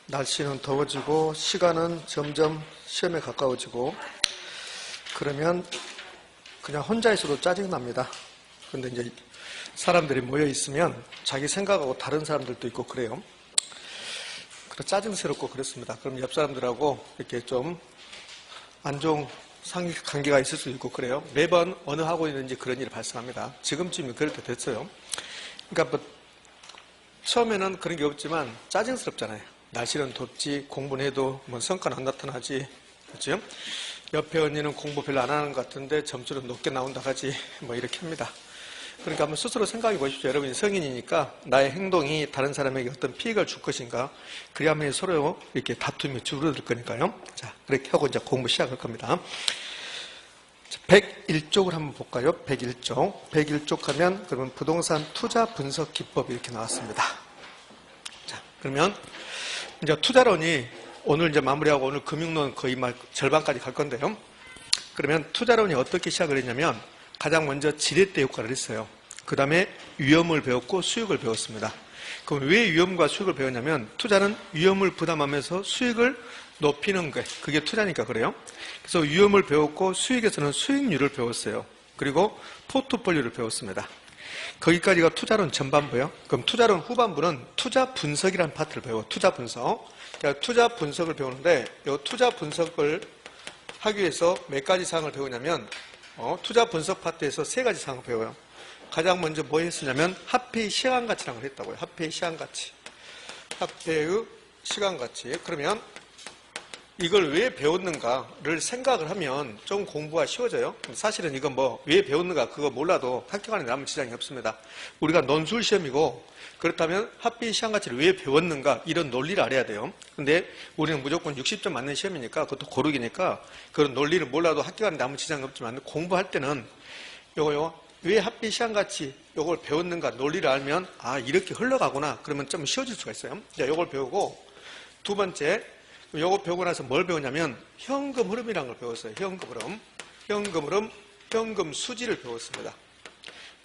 날씨는 더워지고 시간은 점점 시험에 가까워지고 그러면 그냥 혼자 있어도 짜증납니다. 근데 이제 사람들이 모여 있으면 자기 생각하고 다른 사람들도 있고 그래요. 그래서 짜증스럽고 그렇습니다. 그럼 옆 사람들하고 이렇게 좀 안 좋은 관계가 있을 수도 있고 그래요. 매번 어느 하고 있는지 그런 일이 발생합니다. 지금쯤이면 그럴 때 됐어요. 그러니까 뭐 처음에는 그런 게 없지만 짜증스럽잖아요. 날씨는 덥지, 공부는 해도 뭐 성과는 안 나타나지, 그렇죠? 옆에 언니는 공부 별로 안 하는 것 같은데 점수는 높게 나온다 하지, 뭐 이렇게 합니다. 그러니까 한번 스스로 생각해 보십시오. 여러분이 성인이니까 나의 행동이 다른 사람에게 어떤 피해를 줄 것인가. 그래야만 서로 이렇게 다툼이 줄어들 거니까요. 자, 그렇게 하고 이제 공부 시작할 겁니다. 101쪽을 한번 볼까요? 101쪽. 101쪽 하면 그러면 부동산 투자 분석 기법 이렇게 나왔습니다. 자, 그러면 이제 투자론이 오늘 이제 마무리하고 오늘 금융론 거의 절반까지 갈 건데요. 그러면 투자론이 어떻게 시작을 했냐면 가장 먼저 지렛대 효과를 했어요. 그 다음에 위험을 배웠고 수익을 배웠습니다. 그럼 왜 위험과 수익을 배웠냐면 투자는 위험을 부담하면서 수익을 높이는 게 그게 투자니까 그래요. 그래서 위험을 배웠고 수익에서는 수익률을 배웠어요. 그리고 포트폴리오를 배웠습니다. 거기까지가 투자론 전반부예요. 그럼 투자론 후반부는 투자 분석이라는 파트를 배워요. 투자 분석. 그러니까 투자 분석을 배우는데 이 투자 분석을 하기 위해서 몇 가지 사항을 배우냐면 투자 분석 파트에서 세 가지 사항을 배워요. 가장 먼저 뭐 했으냐면 화폐의 시간가치라는 걸 했다고요. 화폐의 시간가치. 화폐의 시간가치. 그러면 이걸 왜 배웠는가를 생각을 하면 좀 공부가 쉬워져요. 사실은 이건 뭐 왜 배웠는가 그거 몰라도 학교 안에 남은 지장이 없습니다. 우리가 논술 시험이고 그렇다면 화폐의 시간가치를 왜 배웠는가 이런 논리를 알아야 돼요. 근데 우리는 무조건 60점 맞는 시험이니까 그것도 고르기니까 그런 논리를 몰라도 학교 안에 남은 지장이 없지만 공부할 때는 왜 화폐의 시간가치 요걸 배웠는가 논리를 알면 아 이렇게 흘러가구나 그러면 좀 쉬워질 수가 있어요. 자, 요걸 배우고 두 번째 요거 배우고 나서 뭘 배우냐면 현금 흐름이라는 걸 배웠어요. 현금 흐름, 현금 흐름, 현금 수지를 배웠습니다.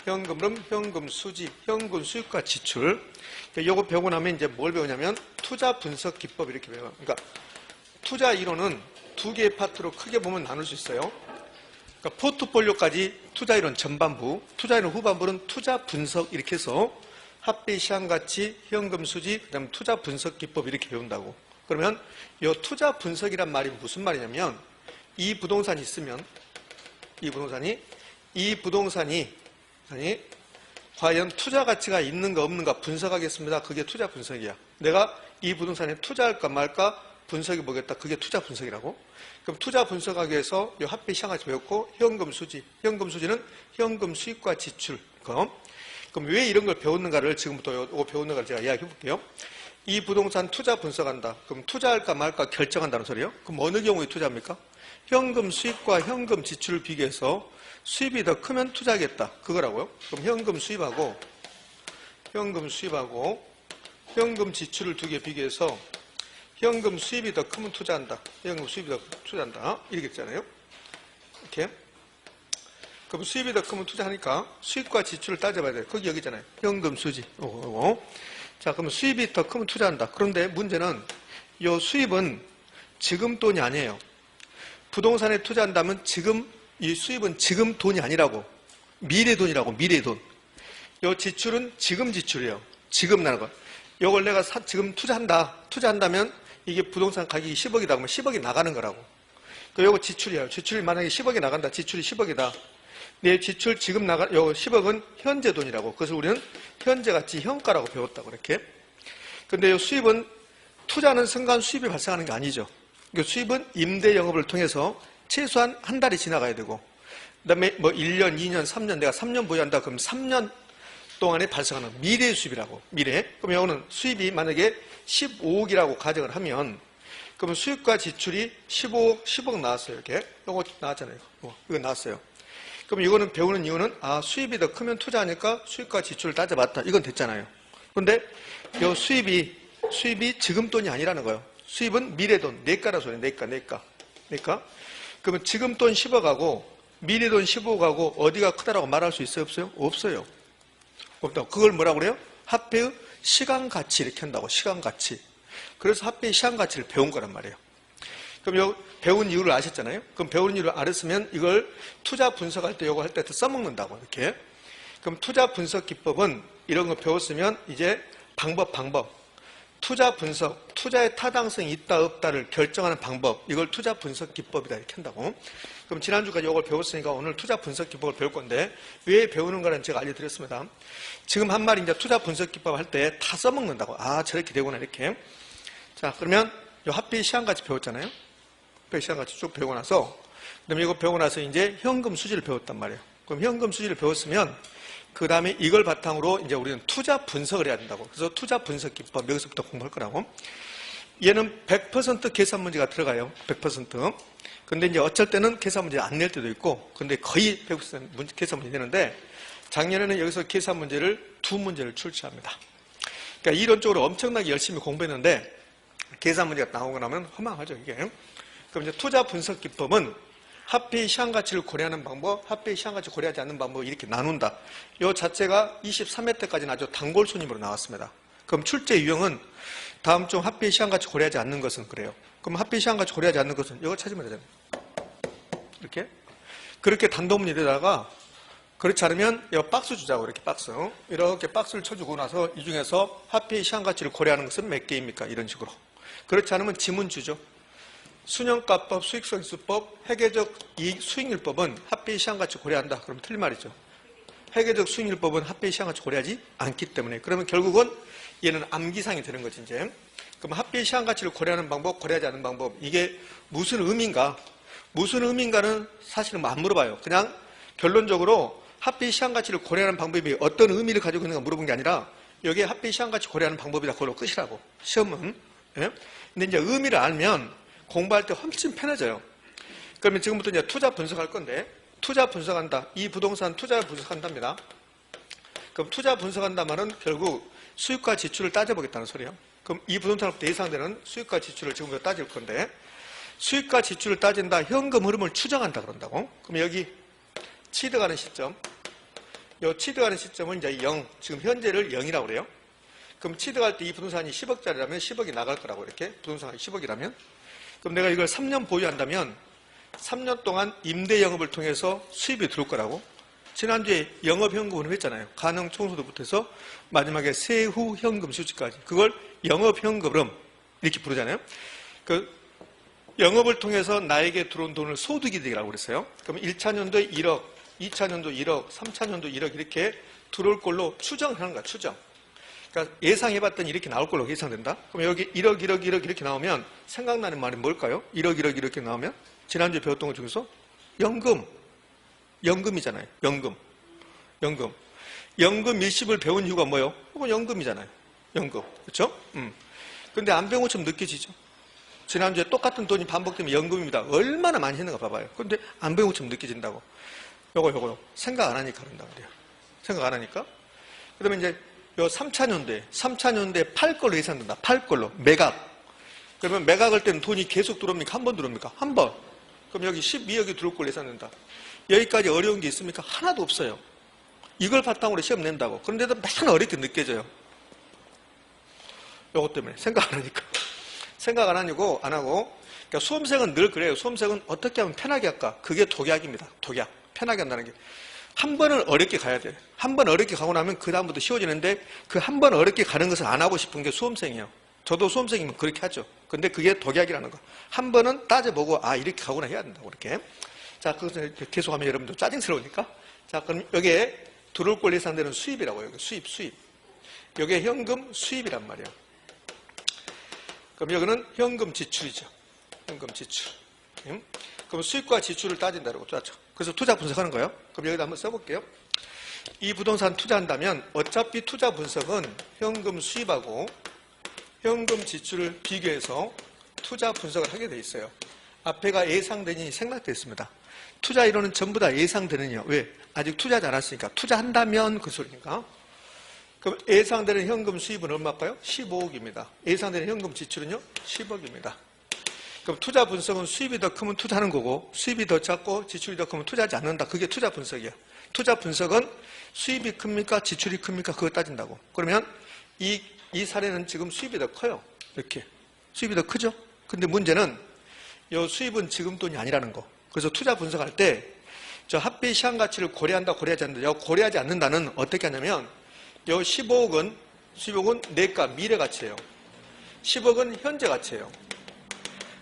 현금 흐름, 현금 수지, 현금 수익과 지출. 요거 배우고 나면 이제 뭘 배우냐면 투자 분석 기법 이렇게 배워요. 그러니까 투자 이론은 두 개의 파트로 크게 보면 나눌 수 있어요. 그러니까 포트폴리오까지 투자 이론 전반부, 투자 이론 후반부는 투자 분석 이렇게 해서 화폐 시장가치, 현금 수지, 그다음 투자 분석 기법 이렇게 배운다고. 그러면 이 투자 분석이란 말이 무슨 말이냐면 이 부동산이 있으면 이 부동산이 과연 투자 가치가 있는가 없는가 분석하겠습니다. 그게 투자 분석이야. 내가 이 부동산에 투자할까 말까 분석해 보겠다. 그게 투자 분석이라고. 그럼 투자 분석하기 위해서 이 화폐 시장가치 배웠고 현금 수지, 현금 수지는 현금 수익과 지출. 그럼 왜 이런 걸 배웠는가를 지금부터 이거 배웠는가를 제가 이야기해 볼게요. 이 부동산 투자 분석한다. 그럼 투자할까 말까 결정한다는 소리예요. 그럼 어느 경우에 투자합니까? 현금 수입과 현금 지출을 비교해서 수입이 더 크면 투자하겠다. 그거라고요. 그럼 현금 수입하고 현금 지출을 두 개 비교해서 현금 수입이 더 크면 투자한다. 현금 수입이 더 투자한다. 이렇게 했잖아요. 이렇게. 그럼 수입이 더 크면 투자하니까 수입과 지출을 따져봐야 돼요. 거기 여기잖아요. 현금 수지. 자, 그러면 수입이 더 크면 투자한다. 그런데 문제는 이 수입은 지금 돈이 아니에요. 부동산에 투자한다면 이 수입은 지금 돈이 아니라고. 미래 돈이라고, 미래 돈. 이 지출은 지금 지출이에요. 지금 나는 거. 이걸 내가 지금 투자한다면 이게 부동산 가격이 10억이다. 그러면 10억이 나가는 거라고. 이거 지출이에요. 지출이 만약에 10억이 나간다. 지출이 10억이다. 내 지출 지금 요 10억은 현재 돈이라고. 그래서 우리는 현재 가치 현가라고 배웠다고 그렇게. 근데 이 수입은 투자는 순간 수입이 발생하는 게 아니죠. 수입은 임대 영업을 통해서 최소한 한 달이 지나가야 되고 그다음에 뭐 1년, 2년, 3년 내가 3년 보유한다 그럼 3년 동안에 발생하는 미래 수입이라고. 미래. 그럼 이거는 수입이 만약에 15억이라고 가정을 하면 그러면 수입과 지출이 10억 나왔어요. 이렇게. 이거 나왔잖아요. 이거 나왔어요. 그럼 이거는 배우는 이유는 수입이 더 크면 투자하니까 수입과 지출을 따져봤다. 이건 됐잖아요. 그런데 이 수입이 지금 돈이 아니라는 거예요. 수입은 미래 돈, 내가라 소리예요. 내가. 그러면 지금 돈 10억하고 미래 돈 15억하고 어디가 크다라고 말할 수 있어요? 없어요? 없어요. 없다고. 그걸 뭐라고 그래요? 화폐의 시간 가치 이렇게 한다고. 시간 가치. 그래서 화폐의 시장 가치를 배운 거란 말이에요. 그럼 요 배운 이유를 아셨잖아요. 그럼 배운 이유를 알았으면 이걸 투자 분석할 때 요거 할 때 더 써먹는다고 이렇게. 그럼 투자 분석 기법은 이런 거 배웠으면 이제 방법. 투자 분석, 투자의 타당성이 있다 없다를 결정하는 방법. 이걸 투자 분석 기법이다 이렇게 한다고. 그럼 지난주까지 이걸 배웠으니까 오늘 투자 분석 기법을 배울 건데 왜 배우는 거는 제가 알려드렸습니다. 지금 한 말이 이제 투자 분석 기법 할 때 다 써먹는다고. 아 저렇게 되구나 이렇게. 자 그러면 요 화폐의 시장가치 배웠잖아요. 화폐의 시장가치 쭉 배우고 나서 그다음에 이거 배우고 나서 이제 현금 수지를 배웠단 말이에요. 그럼 현금 수지를 배웠으면 그 다음에 이걸 바탕으로 이제 우리는 투자 분석을 해야 된다고. 그래서 투자 분석 기법 여기서부터 공부할 거라고. 얘는 100% 계산 문제가 들어가요. 100%. 근데 이제 어쩔 때는 계산 문제 안 낼 때도 있고, 근데 거의 100% 계산 문제 내는데, 작년에는 여기서 계산 문제를 2문제를 출제합니다. 그러니까 이론적으로 엄청나게 열심히 공부했는데, 계산 문제가 나오고 나면 허망하죠, 이게. 그럼 이제 투자 분석 기법은 화폐의 시장가치를 고려하는 방법, 화폐의 시장가치 고려하지 않는 방법 이렇게 나눈다. 이 자체가 23회 때까지는 아주 단골손님으로 나왔습니다. 그럼 출제 유형은 다음 중 화폐의 시장가치 고려하지 않는 것은 그래요. 그럼 화폐의 시장가치 고려하지 않는 것은 이거 찾으면 되잖아요. 이렇게. 그렇게 단도문제에다가 그렇지 않으면 이 박스 주자고 이렇게 박스. 이렇게 박스를 쳐주고 나서 이 중에서 화폐의 시장가치를 고려하는 것은 몇 개입니까? 이런 식으로. 그렇지 않으면 지문 주죠. 순형가법, 수익성수법, 회계적 이익 수익률법은 화폐의 시장가치 고려한다. 그럼 틀린 말이죠. 회계적 수익률법은 화폐의 시장가치 고려하지 않기 때문에. 그러면 결국은 얘는 암기상이 되는 거지 이제. 그럼 화폐의 시장가치를 고려하는 방법, 고려하지 않는 방법 이게 무슨 의미인가? 무슨 의미인가는 사실은 안 물어봐요. 그냥 결론적으로 화폐의 시장가치를 고려하는 방법이 어떤 의미를 가지고 있는가 물어본 게 아니라 여기에 화폐의 시장가치 고려하는 방법이다. 그걸로 끝이라고. 시험은. 예? 근데 이제 의미를 알면 공부할 때 훨씬 편해져요. 그러면 지금부터 이제 투자 분석할 건데, 투자 분석한다. 이 부동산 투자 분석한답니다. 그럼 투자 분석한다 말은 결국 수익과 지출을 따져보겠다는 소리예요. 그럼 이 부동산으로부터 예상되는 수익과 지출을 지금부터 따질 건데, 수익과 지출을 따진다. 현금 흐름을 추정한다 그런다고. 그럼 여기 취득하는 시점, 이 취득하는 시점은 이제 0, 지금 현재를 0이라고 그래요. 그럼 취득할 때 이 부동산이 10억짜리라면 10억이 나갈 거라고 이렇게. 부동산이 10억이라면. 그럼 내가 이걸 3년 보유한다면 3년 동안 임대 영업을 통해서 수입이 들어올 거라고. 지난주에 영업현금을 했잖아요. 가능 총수도부터 해서 마지막에 세후 현금 수지까지. 그걸 영업현금 이렇게 부르잖아요. 그 영업을 통해서 나에게 들어온 돈을 소득이 되라고 그랬어요. 그럼 1차 년도에 1억, 2차 년도 1억, 3차 년도 1억 이렇게 들어올 걸로 추정하는 거야, 추정. 그러니까 예상해봤더니 이렇게 나올 걸로 예상된다. 그럼 여기 1억 이렇게 나오면 생각나는 말이 뭘까요? 1억 이렇게 나오면 지난주에 배웠던 것 중에서 연금이잖아요. 연금 밀집을 배운 이유가 뭐예요? 그건 연금이잖아요. 연금. 그렇죠? 근데 안 배운 것처럼 느껴지죠? 지난주에 똑같은 돈이 반복되면 연금입니다. 얼마나 많이 했는가 봐봐요. 근데 안 배운 것처럼 느껴진다고. 요거 생각 안 하니까 그런다 그래요. 생각 안 하니까. 그러면 이제 요 3차 년도에 팔 걸로 예상된다. 팔 걸로. 매각. 그러면 매각할 때는 돈이 계속 들어옵니까? 한 번 들어옵니까? 한 번. 그럼 여기 12억이 들어올 걸로 예상된다. 여기까지 어려운 게 있습니까? 하나도 없어요. 이걸 바탕으로 시험 낸다고. 그런데도 맨 어렵게 느껴져요. 요것 때문에. 생각 안 하니까. 생각 안 하고. 그러니까 수험생은 늘 그래요. 수험생은 어떻게 하면 편하게 할까? 그게 독약입니다. 독약. 편하게 한다는 게. 한 번은 어렵게 가야 돼. 한 번 어렵게 가고 나면 그 다음부터 쉬워지는데 그 한 번 어렵게 가는 것을 안 하고 싶은 게 수험생이에요. 저도 수험생이면 그렇게 하죠. 근데 그게 독약이라는 거. 한 번은 따져보고 이렇게 가구나 해야 된다고 이렇게. 자, 그것을 계속하면 여러분들 짜증스러우니까. 자, 그럼 여기에 들어올 걸 예상되는 수입이라고요. 수입. 여기에 현금 수입이란 말이에요. 그럼 여기는 현금 지출이죠. 현금 지출. 그럼 수입과 지출을 따진다고 따져. 그래서 투자 분석하는 거예요. 그럼 여기다 한번 써볼게요. 이 부동산 투자한다면 어차피 투자 분석은 현금 수입하고 현금 지출을 비교해서 투자 분석을 하게 돼 있어요. 앞에가 예상되니 생략되어 있습니다. 투자 이론은 전부 다 예상되느냐. 왜? 아직 투자하지 않았으니까. 투자한다면 그 소리니까. 그럼 예상되는 현금 수입은 얼마일까요? 15억입니다. 예상되는 현금 지출은요? 10억입니다. 그럼 투자 분석은 수입이 더 크면 투자하는 거고 수입이 더 작고 지출이 더 크면 투자하지 않는다. 그게 투자 분석이야. 투자 분석은 수입이 큽니까? 지출이 큽니까? 그거 따진다고. 그러면 이 사례는 지금 수입이 더 커요. 이렇게. 수입이 더 크죠? 근데 문제는 이 수입은 지금 돈이 아니라는 거. 그래서 투자 분석할 때 저 합계 시한 가치를 고려한다, 고려하지 않는다. 요 고려하지 않는다는 어떻게 하냐면 요 15억은 내가 미래 가치예요. 10억은 현재 가치예요.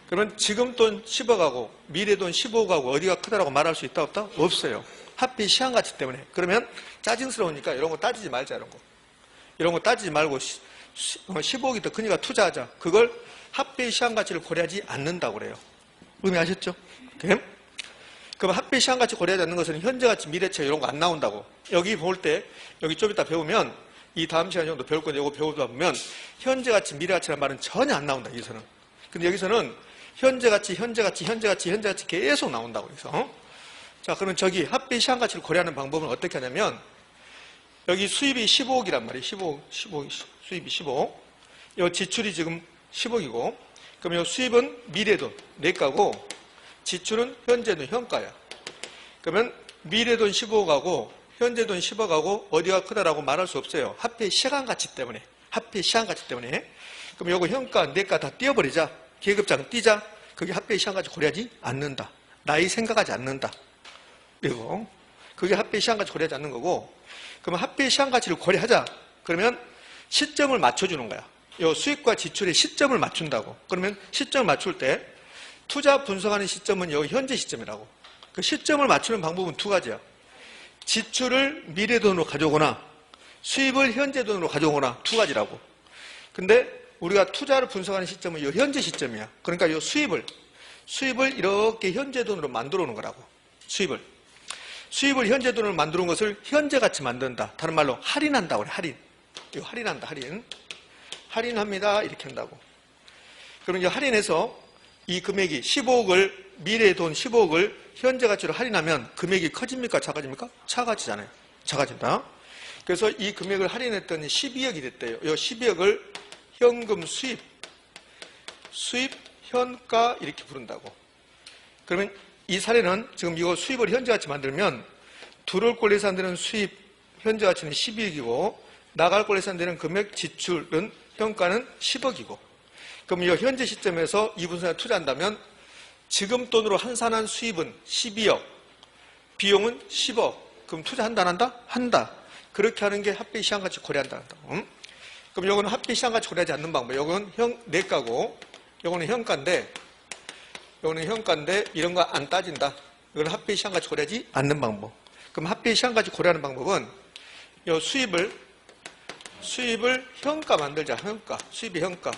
그러면 지금 돈 10억하고 미래 돈 15억하고 어디가 크다라고 말할 수 있다, 없다? 없어요. 합계 시한 가치 때문에. 그러면 짜증스러우니까 이런 거 따지지 말자, 이런 거. 이런 거 따지지 말고 15억이 더 크니까 투자하자. 그걸 합계 시한 가치를 고려하지 않는다고 그래요. 의미 아셨죠? 오케이? 그럼 합계 시한 가치 고려하지 않는 것은 현재 가치, 미래치 이런 거 안 나온다고. 여기 볼 때 여기 좀 이따 배우면 이 다음 시간 정도 배울 건데 이거 배우다 보면 현재 가치, 미래 가치라는 말은 전혀 안 나온다, 여기서는. 근데 여기서는 현재 가치 계속 나온다고 해서. 자, 그러면 저기 합계 시한 가치를 고려하는 방법은 어떻게 하냐면 여기 수입이 15억이란 말이에요. 15억, 수입이 15억. 이 지출이 지금 10억이고, 그럼 이 수입은 미래돈, 내가고, 지출은 현재돈, 현가야. 그러면 미래돈 15억하고, 현재돈 10억하고, 어디가 크다라고 말할 수 없어요. 합계 시간 가치 때문에. 합계 시간 가치 때문에. 그럼 요거 현가, 내가 다 띄워버리자. 계급장 띄자. 그게 합계 시간 가치 고려하지 않는다. 나이 생각하지 않는다. 이거. 그게 합계 시간 가치 고려하지 않는 거고, 그러면 합계 시한 가치를 고려하자. 그러면 시점을 맞춰주는 거야. 이 수익과 지출의 시점을 맞춘다고. 그러면 시점을 맞출 때 투자 분석하는 시점은 여기 현재 시점이라고. 그 시점을 맞추는 방법은 두 가지야. 지출을 미래 돈으로 가져오거나 수입을 현재 돈으로 가져오거나 두 가지라고. 근데 우리가 투자를 분석하는 시점은 이 현재 시점이야. 그러니까 이 수입을 이렇게 현재 돈으로 만들어 오는 거라고. 수입을 현재 돈으로 만드는 것을 현재 가치 만든다. 다른 말로 할인한다고 그래. 할인. 이거 할인한다. 할인합니다. 이렇게 한다고. 그러면 이제 할인해서 이 금액이 15억을 미래의 돈 15억을 현재 가치로 할인하면 금액이 커집니까? 작아집니까? 작아지잖아요. 작아진다. 그래서 이 금액을 할인했더니 12억이 됐대요. 이 12억을 현금 수입 현가 이렇게 부른다고. 그러면 이 사례는 지금 이거 수입을 현재 가치 만들면 들어올 걸 예산되는 수입 현재 가치는 12억이고 나갈 걸 예산되는 금액 지출은 현가는 10억이고 그럼 이 현재 시점에서 이 분석에 투자한다면 지금 돈으로 환산한 수입은 12억 비용은 10억 그럼 투자한다 안 한다? 한다. 그렇게 하는 게 합계 시한 가치 고려한다. 그럼 이거는 합계 시한 가치 고려하지 않는 방법. 이거는 내가고 이거는 현가인데 이런 거 안 따진다. 이건 합계 시한 가치 고려하지 않는 방법. 그럼 합계 시한 가치 고려하는 방법은 이 수입을 현가 만들자. 현가. 수입의 현가.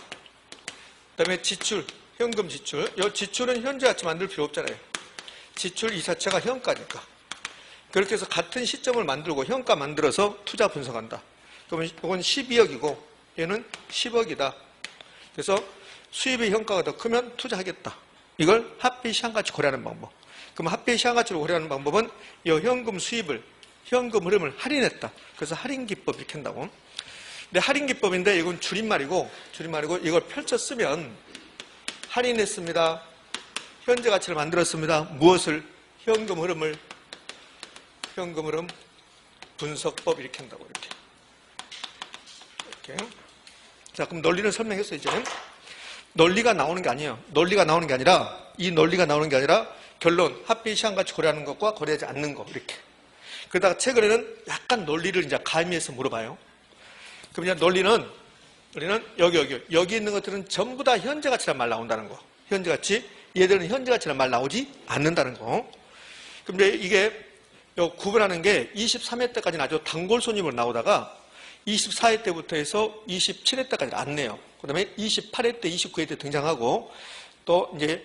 그다음에 지출, 현금 지출. 이 지출은 현재 가치 만들 필요 없잖아요. 지출 이 자체가 현가니까. 그렇게 해서 같은 시점을 만들고 현가 만들어서 투자 분석한다. 그러면 이건 12억이고 얘는 10억이다. 그래서 수입의 현가가 더 크면 투자하겠다. 이걸 합계 시한 가치 고려하는 방법. 그럼 합계 시한 가치를 고려하는 방법은 이 현금 수입을, 현금 흐름을 할인했다. 그래서 할인 기법 이렇게 한다고. 근데 할인 기법인데 이건 줄임말이고 이걸 펼쳐 쓰면 할인했습니다. 현재 가치를 만들었습니다. 무엇을? 현금 흐름 분석법 이렇게 한다고 이렇게. 자, 그럼 논리는 설명했어요, 이제. 논리가 나오는 게 아니에요. 논리가 나오는 게 아니라 결론, 합계 시한 가치 고려하는 것과 고려하지 않는 거 이렇게. 그러다가 최근에는 약간 논리를 이제 가미해서 물어봐요. 그럼 이제 논리는 우리는 여기 있는 것들은 전부 다 현재 가치란 말 나온다는 거. 현재 가치. 얘들은 현재 가치란 말 나오지 않는다는 거. 그럼 이제 이게 구분하는 게 23회 때까지는 아주 단골 손님으로 나오다가 24회 때부터 해서 27회 때까지 안 내요. 그 다음에 28회 때, 29회 때 등장하고 또 이제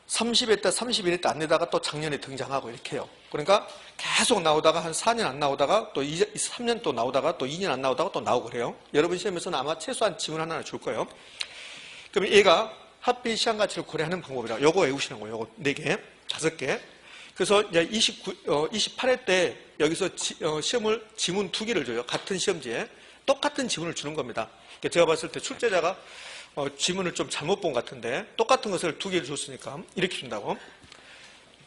30회 때, 31회 때 안 내다가 또 작년에 등장하고 이렇게 해요. 그러니까 계속 나오다가 한 4년 안 나오다가 또 3년 또 나오다가 또 2년 안 나오다가 또 나오고 그래요. 여러분 시험에서는 아마 최소한 지문 하나 줄 거예요. 그럼 얘가 합계 시한 가치를 고려하는 방법이라 요거 외우시는 거예요. 요거 4개, 5개. 그래서 이제 28회 때 여기서 시험을 지문 2개를 줘요. 같은 시험지에. 똑같은 지문을 주는 겁니다. 제가 봤을 때 출제자가 지문을 좀 잘못 본 것 같은데 똑같은 것을 2개를 줬으니까 이렇게 준다고.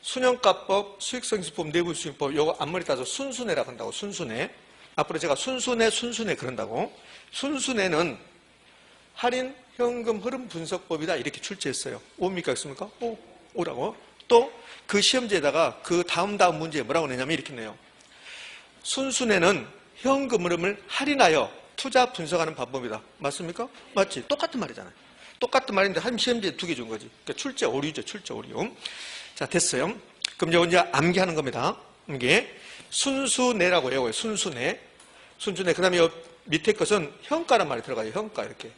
순현가법, 수익성지법, 내부수익법 요거 앞머리 따서 순수내라고 한다고. 순수내. 앞으로 제가 순수내 그런다고. 순수내는 할인 현금 흐름 분석법이다 이렇게 출제했어요. 옵니까 없습니까? 오라고. 또 그 시험지에다가 그 다음 문제에 뭐라고 내냐면 이렇게 내요. 순수내는 현금 흐름을 할인하여 투자 분석하는 방법이다. 맞습니까? 맞지? 똑같은 말이잖아요. 똑같은 말인데 한 시험지에 두 개 준 거지. 그러니까 출제 오류죠. 출제 오류. 자, 됐어요. 그럼 이제 암기하는 겁니다. 이게 순수내라고 해요. 순수내. 순수내. 그 다음에 밑에 것은 현가란 말이 들어가요. 현가 이렇게.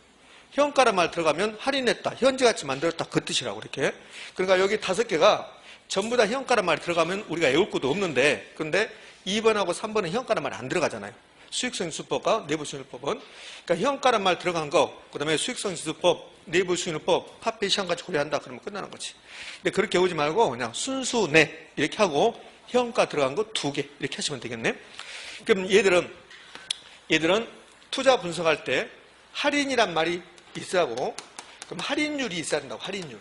현가란 말 들어가면 할인했다. 현재가치 만들었다. 그 뜻이라고 이렇게. 그러니까 여기 5개가 전부 다 현가란 말이 들어가면 우리가 외울 것도 없는데, 근데 2번하고 3번은 현가란 말이 안 들어가잖아요. 수익성지수법과 내부수익률법은. 그러니까 현가란 말 들어간 거, 그 다음에 수익성지수법, 내부수익률법, 화폐 시장같이 고려한다. 그러면 끝나는 거지. 근데 그렇게 외우지 말고 그냥 순수내 이렇게 하고 현가 들어간 거 2개 이렇게 하시면 되겠네. 그럼 얘들은 투자 분석할 때 할인이란 말이 있어야 하고, 그럼 할인율이 있어야 된다고. 할인율.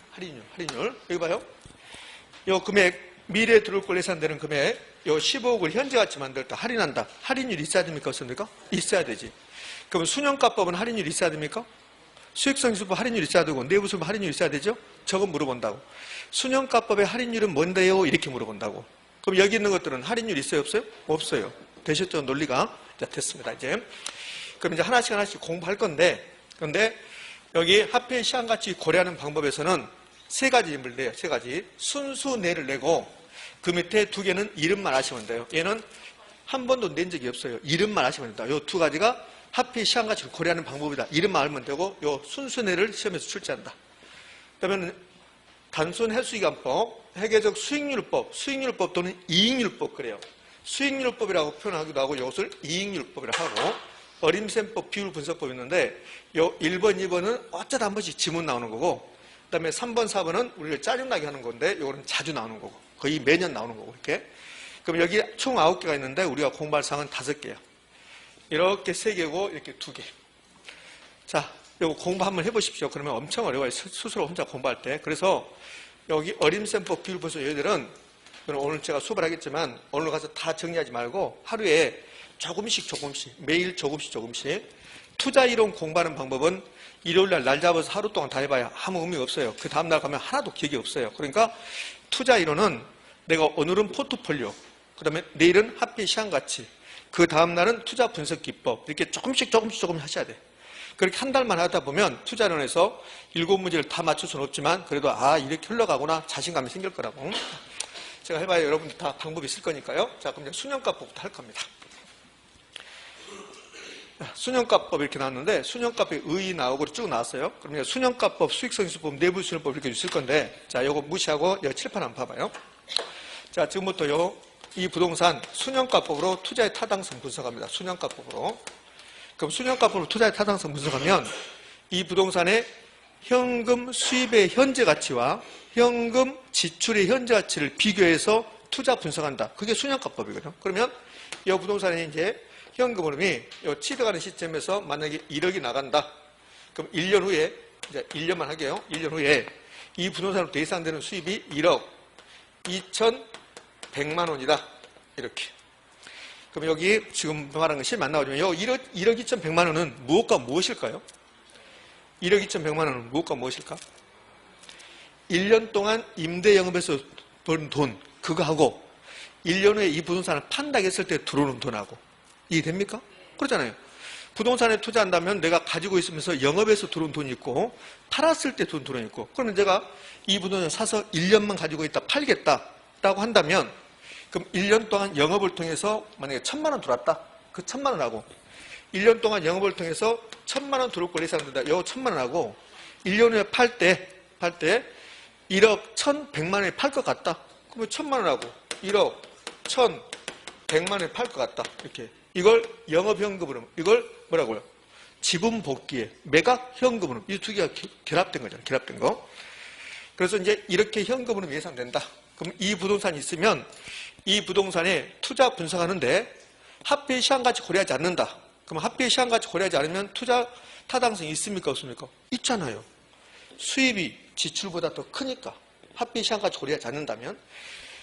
여기 봐요. 요 금액, 미래에 들어올 걸 예상되는 금액, 요 15억을 현재가치 만들었다. 할인한다. 할인율이 있어야 됩니까? 없습니까? 있어야 되지. 그럼 순현가법은 할인율이 있어야 됩니까? 수익성지수법 할인율이 있어야 되고, 내부수법 할인율이 있어야 되죠? 저건 물어본다고. 순현가법의 할인율은 뭔데요? 이렇게 물어본다고. 그럼 여기 있는 것들은 할인율 있어요? 없어요? 없어요. 되셨죠? 논리가? 자, 됐습니다. 이제. 그럼 이제 하나씩 공부할 건데, 그런데 여기 화폐 시장가치 고려하는 방법에서는 3가지 이름을 내요. 3가지. 순수내를 내고 그 밑에 2개는 이름만 아시면 돼요. 얘는 한 번도 낸 적이 없어요. 이름만 아시면 된다. 요 2가지가 화폐 시장가치를 고려하는 방법이다. 이름만 알면 되고, 요 순수내를 시험에서 출제한다. 그러면 단순 해수기간법, 회계적 수익률법 또는 이익률법 그래요. 수익률법이라고 표현하기도 하고 이것을 이익률법이라고 하고, 어림셈법, 비율 분석법이 있는데 요 1번, 2번은 어쩌다 한 번씩 지문 나오는 거고, 그 다음에 3번, 4번은 우리가 짜증나게 하는 건데 요거는 자주 나오는 거고, 거의 매년 나오는 거고 이렇게. 그럼 여기 총 9개가 있는데 우리가 공부할 사항은 5개야. 이렇게 3개고 이렇게 2개. 자, 요거 공부 한번 해보십시오. 그러면 엄청 어려워요. 스스로 혼자 공부할 때. 그래서 여기 어림셈법, 비율 분석 얘들은 오늘 제가 수업을 하겠지만 오늘 가서 다 정리하지 말고 하루에 조금씩 매일 조금씩 투자이론 공부하는 방법은 일요일날 날 잡아서 하루 동안 다 해봐야 아무 의미가 없어요. 그 다음날 가면 하나도 기억이 없어요. 그러니까 투자이론은 내가 오늘은 포트폴리오, 그 다음에 내일은 화폐 시장가치, 그 다음날은 투자 분석 기법 이렇게 조금씩 하셔야 돼. 그렇게 한 달만 하다 보면 투자이론에서 7문제를 다 맞출 수는 없지만 그래도 이렇게 흘러가구나 자신감이 생길 거라고. 제가 해봐야 여러분들 다 방법이 있을 거니까요. 자, 그럼 이제 순현가법부터 할 겁니다. 순현가법 이렇게 나왔는데 순현가법에 의 나오고 쭉 나왔어요. 그럼 순현가법, 수익성지수법, 내부수익률법 이렇게 있을 건데, 자, 요거 무시하고 여기 칠판 한번 봐봐요. 자, 지금부터 이 부동산 순현가법으로 투자의 타당성 분석합니다. 순현가법으로. 그럼 순현가법으로 투자의 타당성 분석하면 이 부동산의 현금 수입의 현재 가치와 현금 지출의 현재 가치를 비교해서 투자 분석한다. 그게 순현가법이거든요. 그러면 이 부동산에 이제 현금 흐름이 취득하는 시점에서 만약에 1억이 나간다. 그럼 1년 후에, 이제 1년만 하게요. 1년 후에 이 부동산으로 예상되는 수입이 1억 2,100만 원이다. 이렇게. 그럼 여기 지금 말한 건 실만 나오지만 1억 2,100만 원은 무엇과 무엇일까요? 1억 2,100만 원은 무엇과 무엇일까? 1년 동안 임대 영업에서 번 돈, 그거 하고 1년 후에 이 부동산을 판다고 했을 때 들어오는 돈하고 이해됩니까? 그렇잖아요. 부동산에 투자한다면 내가 가지고 있으면서 영업에서 들어온 돈이 있고 팔았을 때 돈 돈이 있고, 그러면 제가 이 부동산을 사서 1년만 가지고 있다 팔겠다라고 한다면 그럼 1년 동안 영업을 통해서 만약에 1,000만 원 들어왔다. 그 1,000만 원하고 1년 동안 영업을 통해서 1,000만 원 들어올 걸 예상된다. 요 1,000만 원하고 1년 후에 팔 때 1억 1,100만 원에 팔 것 같다. 그러면 1,000만 원하고 1억 1,100만 원에 팔 것 같다. 이렇게. 이걸 영업현금으로, 이걸 뭐라고요? 지분복귀에 매각 현금으로, 이 2개가 결합된 거잖아요. 결합된 거. 그래서 이제 이렇게 현금으로 예상된다. 그럼 이 부동산이 있으면 이 부동산에 투자 분석하는데 화폐 시장가치 고려하지 않는다. 그럼 화폐 시장가치 고려하지 않으면 투자 타당성이 있습니까? 없습니까? 있잖아요. 수입이 지출보다 더 크니까 화폐 시장가치 고려하지 않는다면,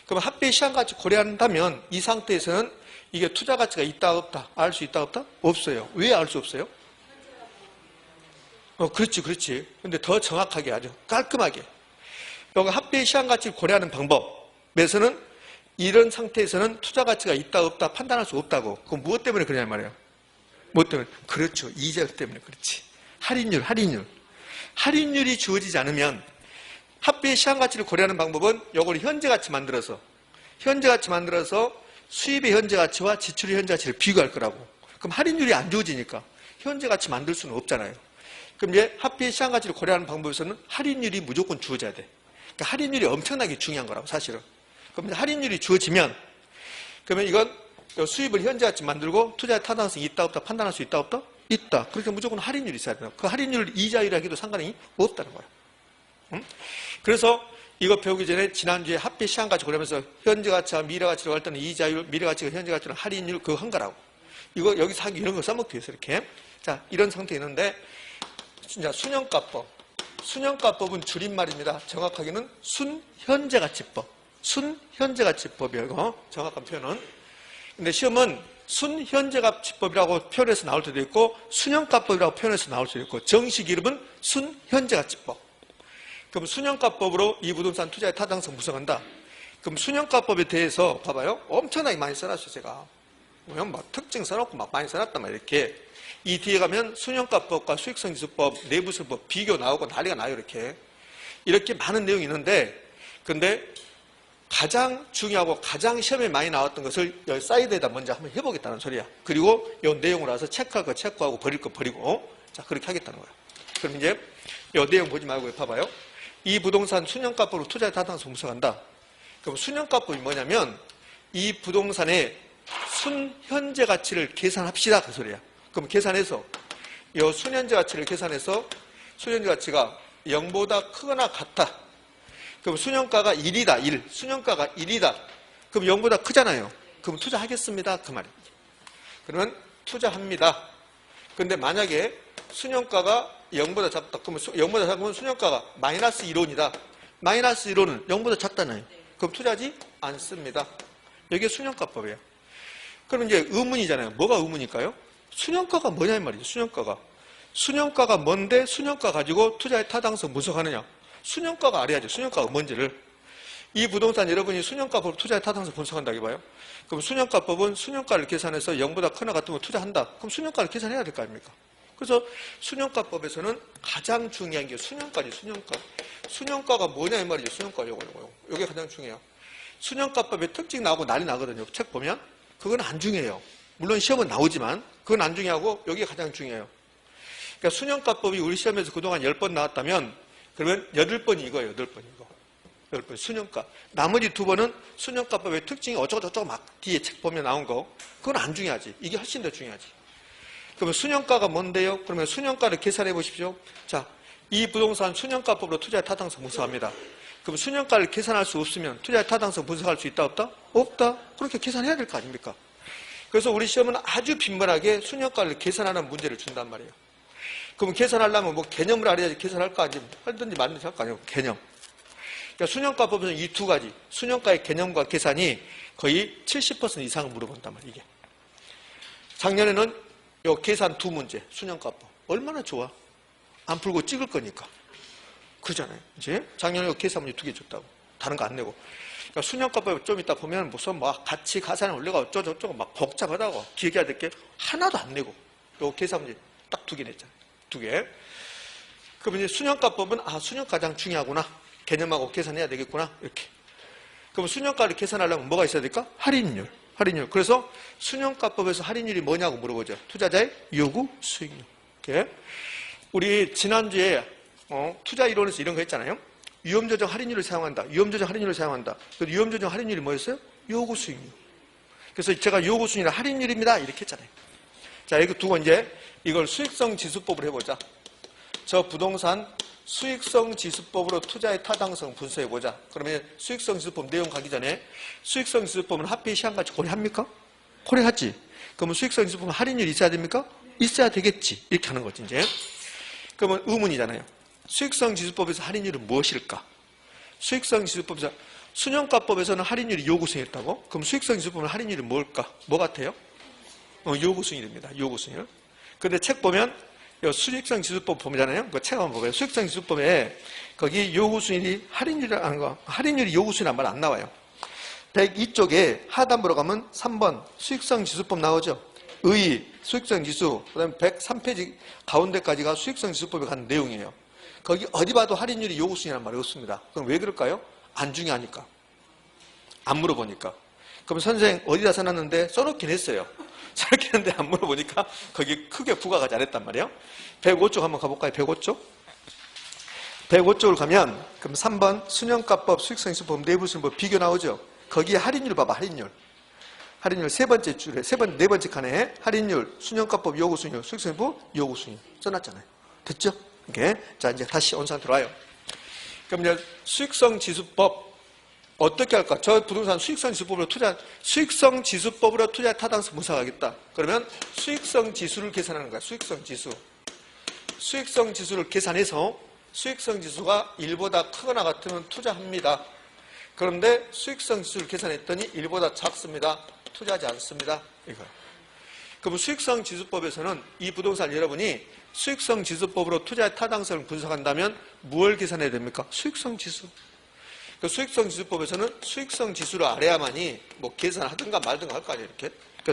그럼 화폐 시장가치 고려한다면 이 상태에서는 이게 투자 가치가 있다 없다 알 수 있다 없다? 없어요. 왜 알 수 없어요? 그렇지, 그렇지. 근데 더 정확하게 아주 깔끔하게. 여기 합계의 시한 가치를 고려하는 방법에서는 이런 상태에서는 투자 가치가 있다, 없다 판단할 수 없다고. 그건 무엇 때문에 그러냐 말이에요. 무엇 때문에? 그렇죠. 이자 때문에 그렇지. 할인율. 할인율이 주어지지 않으면 합계의 시한 가치를 고려하는 방법은 이걸 현재 가치 만들어서 수입의 현재 가치와 지출의 현재 가치를 비교할 거라고. 그럼 할인율이 안 주어지니까 현재 가치 만들 수는 없잖아요. 그럼 이제 합계의 시한 가치를 고려하는 방법에서는 할인율이 무조건 주어져야 돼. 그러니까 할인율이 엄청나게 중요한 거라고 사실은. 그럼 할인율이 주어지면 그러면 이건 수입을 현재 가치 만들고 투자의 타당성이 있다 없다 판단할 수 있다 없다? 있다. 그러니까 무조건 할인율이 있어야 된다. 그 할인율을 이자율이라 해도 상관이 없다는 거야. 응? 그래서 이거 배우기 전에 지난주에 합계 시한 가치 고려하면서 현재 가치와 미래 가치로 할 때는 이자율, 미래 가치가 현재 가치는 할인율 그거 한 거라고. 이거 여기서 하기 이런 거 써먹기 위해서 이렇게. 자, 이런 상태 있는데 진짜 순현가법은 줄임말입니다. 정확하게는 순현재가치법. 순현재가치법이에요. 이거 정확한 표현은. 근데 시험은 순현재가치법이라고 표현해서 나올 때도 있고 순현가법이라고 표현해서 나올 수도 있고 정식 이름은 순현재가치법. 그럼 순현가법으로 이 부동산 투자의 타당성 분석한다. 그럼 순현가법에 대해서 봐봐요. 엄청나게 많이 써놨어요, 제가. 막 특징 써놓고 막 많이 써놨단 말이에요. 이렇게. 이 뒤에 가면 순현가법과 수익성지수법, 내부수법 비교 나오고 난리가 나요, 이렇게. 이렇게 많은 내용이 있는데, 근데 가장 중요하고 가장 시험에 많이 나왔던 것을 여기 사이드에다 먼저 한번 해보겠다는 소리야. 그리고 이 내용을 와서 체크할 거 체크하고 버릴 거 버리고, 자, 그렇게 하겠다는 거야. 그럼 이제 이 내용 보지 말고 봐봐요. 이 부동산 순현가법으로 투자의 타당성 분석한다. 그럼 순현가법이 뭐냐면 이 부동산의 순현재 가치를 계산합시다 그 소리야. 그럼 계산해서 이 순현재 가치를 계산해서 순현재 가치가 0보다 크거나 같다. 그럼 순현가가 1이다. 1. 순현가가 1이다. 그럼 0보다 크잖아요. 그럼 투자하겠습니다. 그 말이에요. 그러면 투자합니다. 근데 만약에 순현가가 0보다 작다. 그러면 0보다 작으면 순현가가 마이너스 1원이다. 마이너스 1원은 0보다 작다나요. 그럼 투자하지 않습니다. 이게 순현가법이에요. 그럼 이제 의문이잖아요. 뭐가 의문일까요? 순현가가 뭐냐 이 말이죠. 순현가가 뭔데 순현가 가지고 투자의 타당성 분석하느냐. 순현가가 알아야죠. 순현가가 뭔지를. 이 부동산 여러분이 순현가법으로 투자의 타당성 분석한다고 봐요. 그럼 순현가법은 순현가를 계산해서 0보다 크나 같으면 투자한다. 그럼 순현가를 계산해야 될 거 아닙니까? 그래서 순현가법에서는 가장 중요한 게 순현가지, 순현가. 순현가가 뭐냐 이 말이죠. 순현가 요거. 이게 가장 중요해요. 순현가법의 특징 나오고 난리 나거든요. 책 보면. 그건 안 중요해요. 물론 시험은 나오지만 그건 안 중요하고 여기가 가장 중요해요. 그러니까 순현가법이 우리 시험에서 그동안 10번 나왔다면 그러면 8번이 이거예요. 8번 이거. 10번 순현가. 나머지 2번은 순현가법의 특징이 어쩌고저쩌고 막 뒤에 책 보면 나온 거. 그건 안 중요하지. 이게 훨씬 더 중요하지. 그러면 순현가가 뭔데요? 그러면 순현가를 계산해 보십시오. 자, 이 부동산 순현가법으로 투자의 타당성 분석합니다. 그럼 순현가를 계산할 수 없으면 투자의 타당성 분석할 수 있다 없다? 없다. 그렇게 계산해야 될 거 아닙니까? 그래서 우리 시험은 아주 빈번하게 순현가를 계산하는 문제를 준단 말이에요. 그럼 계산하려면 뭐 개념을 알아야지 계산할 거 아니지 하든지 말든지 할 거 아니에요. 개념. 그러니까 순현가법에서는 이 두 가지 순현가의 개념과 계산이 거의 70% 이상을 물어본단 말이에요. 이게. 작년에는 요 계산 2문제 순현가법 얼마나 좋아? 안 풀고 찍을 거니까. 그러잖아요. 이제 작년에 계산 문제 2개 줬다고. 다른 거 안 내고. 그러니까 순현가법 좀 이따 보면 무슨 막 같이 가산을 올려가 어쩌고저쩌고 막 복잡하다고 기억해야 될 게 하나도 안 내고 요 계산 문제 딱 2개 냈잖아요. 2개. 그러면 이제 순현가법은 순현가 가장 중요하구나. 개념하고 계산해야 되겠구나. 이렇게. 그럼 순현가를 계산하려면 뭐가 있어야 될까? 할인율. 그래서 순현가법에서 할인율이 뭐냐고 물어보죠. 투자자의 요구 수익률. 이렇게. 우리 지난주에 투자 이론에서 이런 거 했잖아요. 위험조정 할인율을 사용한다. 그래서 위험조정 할인율이 뭐였어요? 요구 수익률. 그래서 제가 요구 수익률 할인율입니다. 이렇게 했잖아요. 자, 여기 두고 이제 이걸 수익성 지수법으로 해보자. 저 부동산 수익성 지수법으로 투자의 타당성 분석해보자. 그러면 수익성 지수법 내용 가기 전에 수익성 지수법은 합계 시한가치 고려합니까? 고려하지. 그러면 수익성 지수법은 할인율이 있어야 됩니까? 있어야 되겠지. 이렇게 하는 거지 이제. 그러면 의문이잖아요. 수익성 지수법에서 할인율은 무엇일까? 수익성 지수법에서 순현가법에서는 할인율이 요구수익이었다고? 그럼 수익성 지수법은 할인율이 뭘까? 뭐 같아요? 요구수익입니다. 요구수익. 근데 책 보면 요 수익성 지수법 보잖아요. 그 책 한번 보세요. 수익성 지수법에 거기 요구수익이 할인율이라는 거, 할인율이 요구수익이란 말 안 나와요. 102쪽에 하단부로 가면 3번 수익성 지수법 나오죠. 의, 수익성 지수, 그 다음에 103페이지 가운데까지가 수익성 지수법에 관한 내용이에요. 거기 어디 봐도 할인율이 요구수익이라는 말이 없습니다. 그럼 왜 그럴까요? 안 중요하니까. 안 물어보니까. 그럼 선생 어디다 써놨는데 써놓긴 했어요. 써놓긴 했는데 안 물어보니까 거기 크게 부과가 잘했단 말이에요. 105쪽 한번 가볼까요? 105쪽. 105쪽을 가면 그럼 3번 순형가법, 수익성지수법, 내부수익법 비교 나오죠. 거기에 할인율 봐봐. 할인율 세 번째 줄에 네 번째 칸에 할인율, 순형가법, 요구수익률, 수익성지수법, 요구수익률 써놨잖아요. 됐죠? 이게 자 이제 다시 온상 들어와요. 그럼 이제 수익성지수법 어떻게 할까? 저 부동산 수익성지수법으로 수익성지수법으로 투자 타당성 분석하겠다. 그러면 수익성지수를 계산하는 거야. 수익성지수를 계산해서 수익성지수가 1보다 크거나 같으면 투자합니다. 그런데 수익성지수를 계산했더니 1보다 작습니다. 투자하지 않습니다. 이거. 그럼 수익성지수법에서는 이 부동산 여러분이 수익성지수법으로 투자의 타당성을 분석한다면 무엇을 계산해야 됩니까? 수익성지수. 그 수익성지수법에서는 수익성지수를 알아야만이 뭐 계산하든가 말든가 할 거 아니에요. 이렇게. 그러니까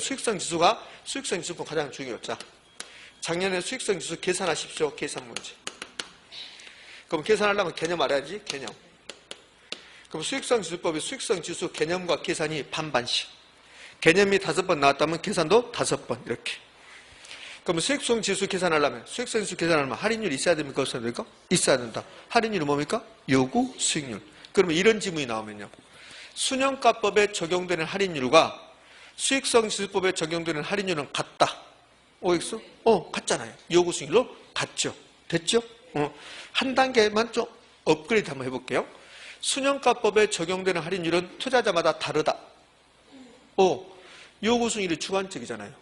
수익성지수법 가장 중요해요. 자, 작년에 수익성지수 계산하십시오. 계산 문제. 그럼 계산하려면 개념 알아야지. 개념. 그럼 수익성지수법의 수익성지수 개념과 계산이 반반씩. 개념이 5번 나왔다면 계산도 5번 이렇게. 그럼 수익성지수 계산하려면 할인율이 있어야 됩니까? 없어야 됩니까? 있어야 된다. 할인율이 뭡니까? 요구 수익률. 그러면 이런 지문이 나오면요. 순형가법에 적용되는 할인율과 수익성지수법에 적용되는 할인율은 같다. OX? 같잖아요. 요구 수익률로 같죠. 됐죠? 한 단계만 좀 업그레이드 한번 해볼게요. 순형가법에 적용되는 할인율은 투자자마다 다르다. 요구 수익률이 주관적이잖아요.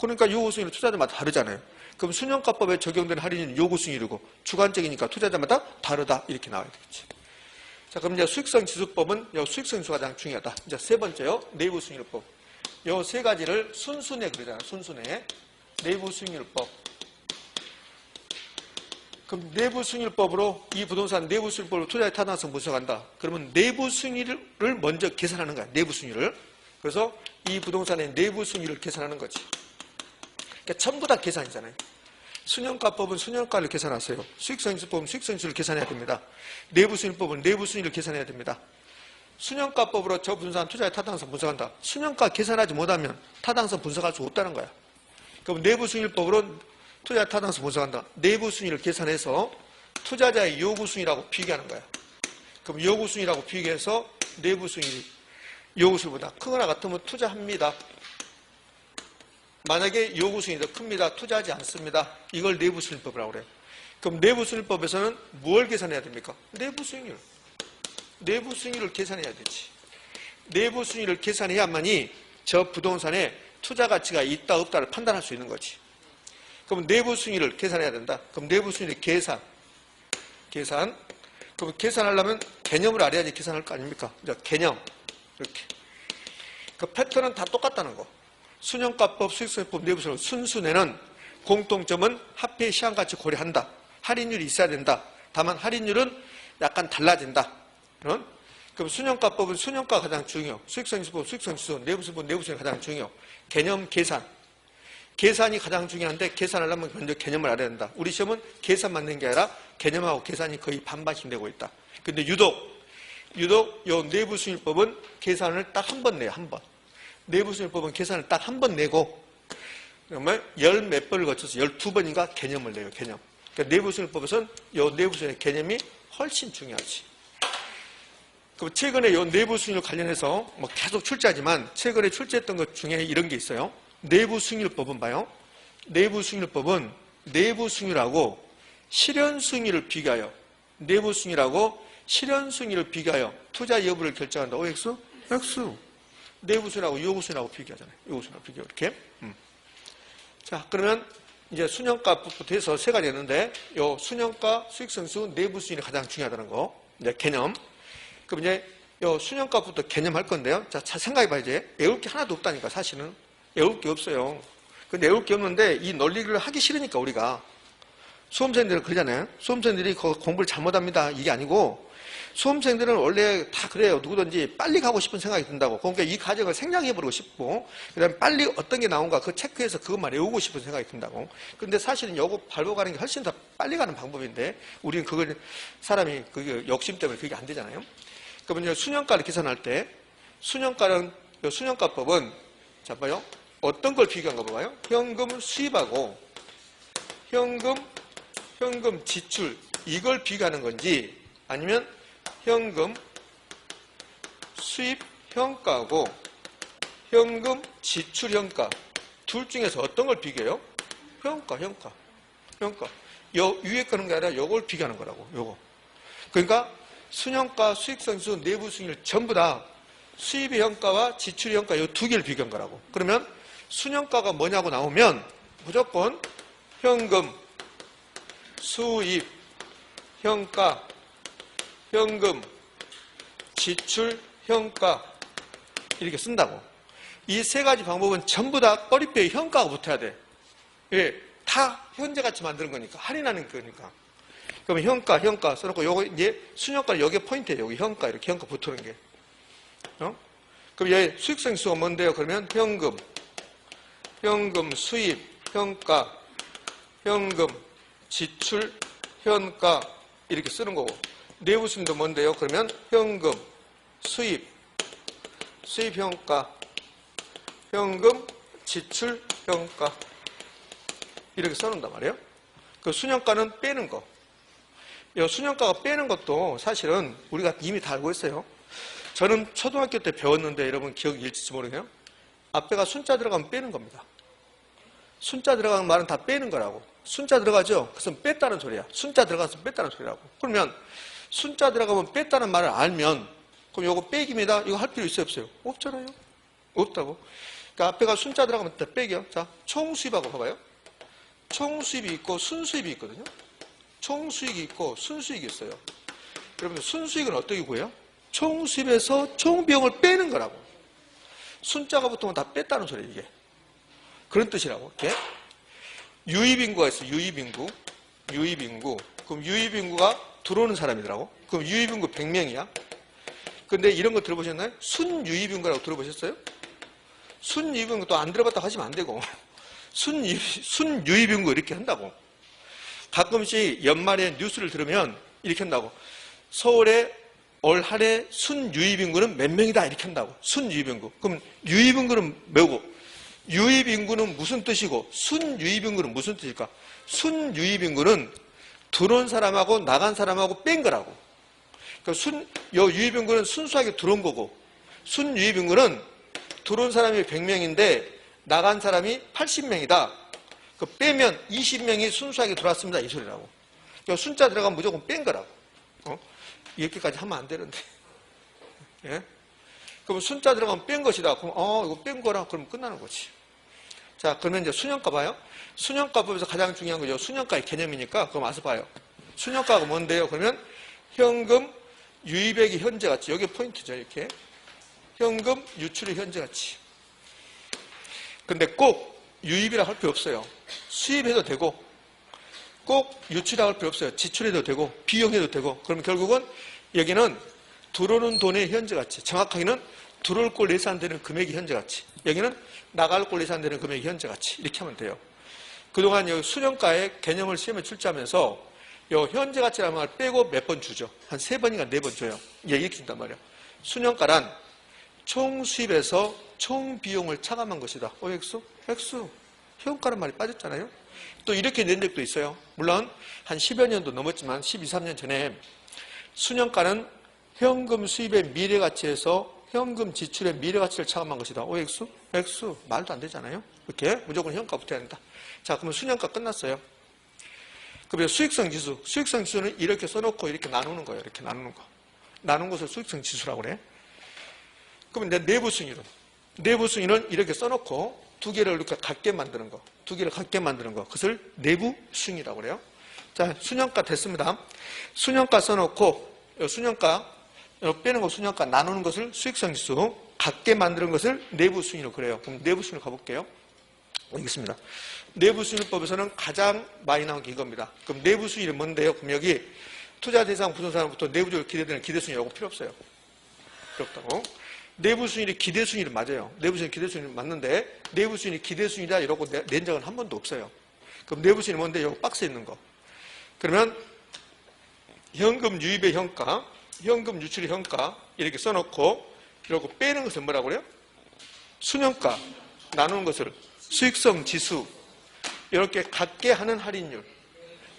그러니까 요구 수익률이 투자자마다 다르잖아요. 그럼 순형가법에 적용되는 할인율은 요구 수익률이고 주관적이니까 투자자마다 다르다. 이렇게 나와야 되겠지. 자, 그럼 이제 수익성지수법은 수익성지수가 가장 중요하다. 이제 세 번째요. 내부수익률법. 요 세 가지를 순순해 그러잖아요. 순순해. 내부수익률법. 그럼 내부수익률법으로 이 부동산 내부수익률법으로 투자의 타당성 분석한다. 그러면 내부수익률을 먼저 계산하는 거야. 내부수익률을. 그래서 이 부동산의 내부수익률을 계산하는 거지. 그러니까 전부 다 계산이잖아요. 순형가법은 순형가를 계산하세요. 수익성지수법은 수익성지수를 계산해야 됩니다. 내부수익률법은 내부수익률을 계산해야 됩니다. 순형가법으로 저 부동산 투자의 타당성 분석한다. 순형가 계산하지 못하면 타당성 분석할 수 없다는 거야. 그럼 내부수익률법으로 투자의 타당성 분석한다. 내부수익률을 계산해서 투자자의 요구수익이라고 비교하는 거야. 그럼 요구수익이라고 비교해서 내부수익이 요구수익보다 크거나 같으면 투자합니다. 만약에 요구수익이 더 큽니다. 투자하지 않습니다. 이걸 내부수익률법이라고 그래요. 그럼 내부수익률법에서는 뭘 계산해야 됩니까? 내부수익률. 내부수익률을 계산해야 되지. 내부수익률을 계산해야만이 저 부동산에 투자 가치가 있다 없다를 판단할 수 있는 거지. 그럼 내부수익률을 계산해야 된다. 그럼 내부수익률 계산. 그럼 계산하려면 개념을 알아야지 계산할 거 아닙니까? 개념. 이렇게. 그 패턴은 다 똑같다는 거. 순형가법, 수익성법, 내부수익률 순순에는 공통점은 합계 시간가치 고려한다. 할인율이 있어야 된다. 다만 할인율은 약간 달라진다. 그럼 순형가법은 순형가가 가장 중요. 수익성지수법, 수익성지수, 내부수익법, 내부수익이 가장 중요. 개념, 계산. 계산이 가장 중요한데 계산하려면 먼저 개념을 알아야 된다. 우리 시험은 계산만 낸 게 아니라 개념하고 계산이 거의 반반씩 내고 있다. 근데 유독 요 내부수익법은 계산을 딱 한 번 내요. 한 번. 내부수익법은 계산을 딱 한 번 내고 정말 열 몇 번을 거쳐서 12번인가 개념을 내요. 개념. 그러니까 내부수익법에서는 요 내부수익의 개념이 훨씬 중요하지. 그럼 최근에 요 내부수익률 관련해서 뭐 계속 출제하지만 최근에 출제했던 것 중에 이런 게 있어요. 내부수익률법은 봐요. 내부수익률법은 내부수익률하고 실현수익률을 비교하여 내부수익률하고 실현수익률을 비교하여 투자 여부를 결정한다. OX? X. 내부수익률하고 요구수익률하고 비교하잖아요. 요구수익률하고 비교 이렇게. 자, 그러면 이제 순형가부터 해서 세 가지 있는데 요 순형가, 수익성수, 내부수익률이 가장 중요하다는 거. 이제 개념. 그럼 이제 요 순형가부터 개념할 건데요. 자, 생각해봐 이제. 외울 게 하나도 없다니까 사실은. 외울 게 없어요. 근데 외울 게 없는데 이 논리를 하기 싫으니까 우리가 수험생들은 그러잖아요. 수험생들이 공부를 잘못합니다. 이게 아니고 수험생들은 원래 다 그래요. 누구든지 빨리 가고 싶은 생각이 든다고. 그러니까 이 과정을 생략해버리고 싶고 그다음에 빨리 어떤 게 나온가 그 체크해서 그것만 외우고 싶은 생각이 든다고. 근데 사실은 요거 밟아가는 게 훨씬 더 빨리 가는 방법인데 우리는 그걸 사람이 그게 욕심 때문에 그게 안 되잖아요. 그러면 수년가를 계산할 때 수년가법은 자 봐요. 어떤 걸 비교한 거 봐요. 현금 수입하고 현금 지출 이걸 비교하는 건지 아니면 현금 수입 현가하고 현금 지출 현가 둘 중에서 어떤 걸 비교해요? 현가. 위에 거는 게 아니라 요걸 비교하는 거라고. 요거. 그러니까 순현가, 수익성수, 내부 수익률 전부 다 수입의 현가와 지출의 현가 이 두 개를 비교한 거라고. 그러면 순현가가 뭐냐고 나오면 무조건 현금, 수입, 현가, 현금, 지출, 현가 이렇게 쓴다고. 이 세 가지 방법은 전부 다 꼬리뼈에 현가가 붙어야 돼. 예, 다 현재같이 만드는 거니까. 할인하는 거니까. 그러면 현가 써놓고 요거 이제 순현가는 여기에 포인트예요. 여기 현가 이렇게 현가 붙는 게. 그럼 여기 수익성 지수가 뭔데요? 그러면 현금, 수입, 현가, 현금, 지출, 현가 이렇게 쓰는 거고. 내부 수익도 뭔데요? 그러면 현금, 수입 현가, 현금, 지출, 현가 이렇게 써놓는단 말이에요. 그 순현가는 빼는 거. 이 순현가가 빼는 것도 사실은 우리가 이미 다 알고 있어요. 저는 초등학교 때 배웠는데 여러분 기억이 일지 모르겠네요. 앞에가 순자 들어가면 빼는 겁니다. 순자 들어가는 말은 다 빼는 거라고. 순자 들어가죠? 그것은 뺐다는 소리야. 순자 들어가서 뺐다는 소리라고. 그러면 순자 들어가면 뺐다는 말을 알면 그럼 이거 빼기입니다. 이거 할 필요 있어요? 없어요? 없잖아요. 없다고. 그러니까 앞에가 순자 들어가면 다 빼기요. 자, 총수입하고 봐봐요. 총수입이 있고 순수입이 있거든요. 총수익이 있고 순수익이 있어요. 여러분 순수익은 어떻게 구해요? 총수입에서 총비용을 빼는 거라고. 순자가 붙으면 다 뺐다는 소리예요. 이게. 그런 뜻이라고. 이렇게. 유입인구가 있어요. 유입인구. 그럼 유입인구가 들어오는 사람이더라고. 그럼 유입인구 100명이야. 근데 이런 거 들어보셨나요? 순유입인구라고 들어보셨어요? 순유입인구 또 안 들어봤다고 하시면 안 되고 순유입인구 이렇게 한다고. 가끔씩 연말에 뉴스를 들으면 이렇게 한다고. 서울에 올 한해 순유입인구는 몇 명이다 이렇게 한다고. 순유입인구. 그럼 유입인구는 뭐고? 유입인구는 무슨 뜻이고 순유입인구는 무슨 뜻일까? 순유입인구는 들어온 사람하고 나간 사람하고 뺀 거라고. 그러니까 요 유입인구는 순수하게 들어온 거고 순유입인구는 들어온 사람이 100명인데 나간 사람이 80명이다. 그 빼면 20명이 순수하게 들어왔습니다. 이 소리라고. 그러니까 순자 들어가면 무조건 뺀 거라고. 이렇게까지 하면 안 되는데. 예? 그럼 순자 들어가면 뺀 것이다. 그럼 이거 뺀 거라. 그러면 끝나는 거지. 자, 그러면 이제 순현가 봐요. 순현가법에서 가장 중요한 거죠. 순현가의 개념이니까 그럼 와서 봐요. 순현가가 뭔데요? 그러면 현금, 유입액이 현재가치. 여기 포인트죠. 이렇게. 현금, 유출의 현재가치. 근데 꼭 유입이라 할 필요 없어요. 수입해도 되고 꼭 유출이라고 할 필요 없어요. 지출해도 되고 비용해도 되고. 그럼 결국은 여기는 들어오는 돈의 현재가치. 정확하게는 들어올 걸 예산되는 금액이 현재가치. 여기는 나갈 걸 예산되는 금액이 현재가치. 이렇게 하면 돼요. 그동안 이 순현가의 개념을 시험에 출제하면서 이 현재가치라는 말 빼고 몇 번 주죠. 한 3번인가 4번 줘요. 이렇게 준단 말이에요. 순현가란 총수입에서 총비용을 차감한 것이다. 액수? 현가란 말이 빠졌잖아요. 또 이렇게 낸 적도 있어요. 물론 한 10여 년도 넘었지만 12, 13년 전에 순현가는 현금 수입의 미래가치에서 현금 지출의 미래가치를 차감한 것이다. 액수? 말도 안 되잖아요. 이렇게 무조건 현가 붙어야 된다. 자, 그러면 순현가 끝났어요. 그러면 수익성 지수. 수익성 지수는 이렇게 써놓고 이렇게 나누는 거예요. 이렇게 나누는 거. 나눈 것을 수익성 지수라고 그래. 그러면 이제 내부 수익률은? 내부 수익률은 이렇게 써놓고 두 개를 이렇게 같게 만드는 거. 두 개를 같게 만드는 거. 그것을 내부 수익이라고 그래요. 자, 순현가 됐습니다. 순현가 써놓고, 순현가, 빼는 거 순현가 나누는 것을 수익성 지수, 같게 만드는 것을 내부 수익으로 그래요. 그럼 내부 수익으로 가볼게요. 있습니다. 내부수익률법에서는 가장 많이 나온 게 이겁니다. 그럼 내부수익률이 뭔데요? 그럼 여기 투자 대상 부동산부터 내부적으로 기대되는 기대수익률하고 필요 없어요. 필요 없다고. 내부수익률이 기대수익률이 맞아요. 내부수익률이 기대수익률이 맞는데 내부수익률이 기대수익률이다 이러고 낸 적은 한 번도 없어요. 그럼 내부수익률이 뭔데? 여기 박스에 있는 거. 그러면 현금 유입의 현가, 현금 유출의 현가 이렇게 써놓고 이러고 빼는 것을 뭐라고 그래요? 순현가 나누는 것을 수익성 지수 이렇게 갖게 하는 할인율,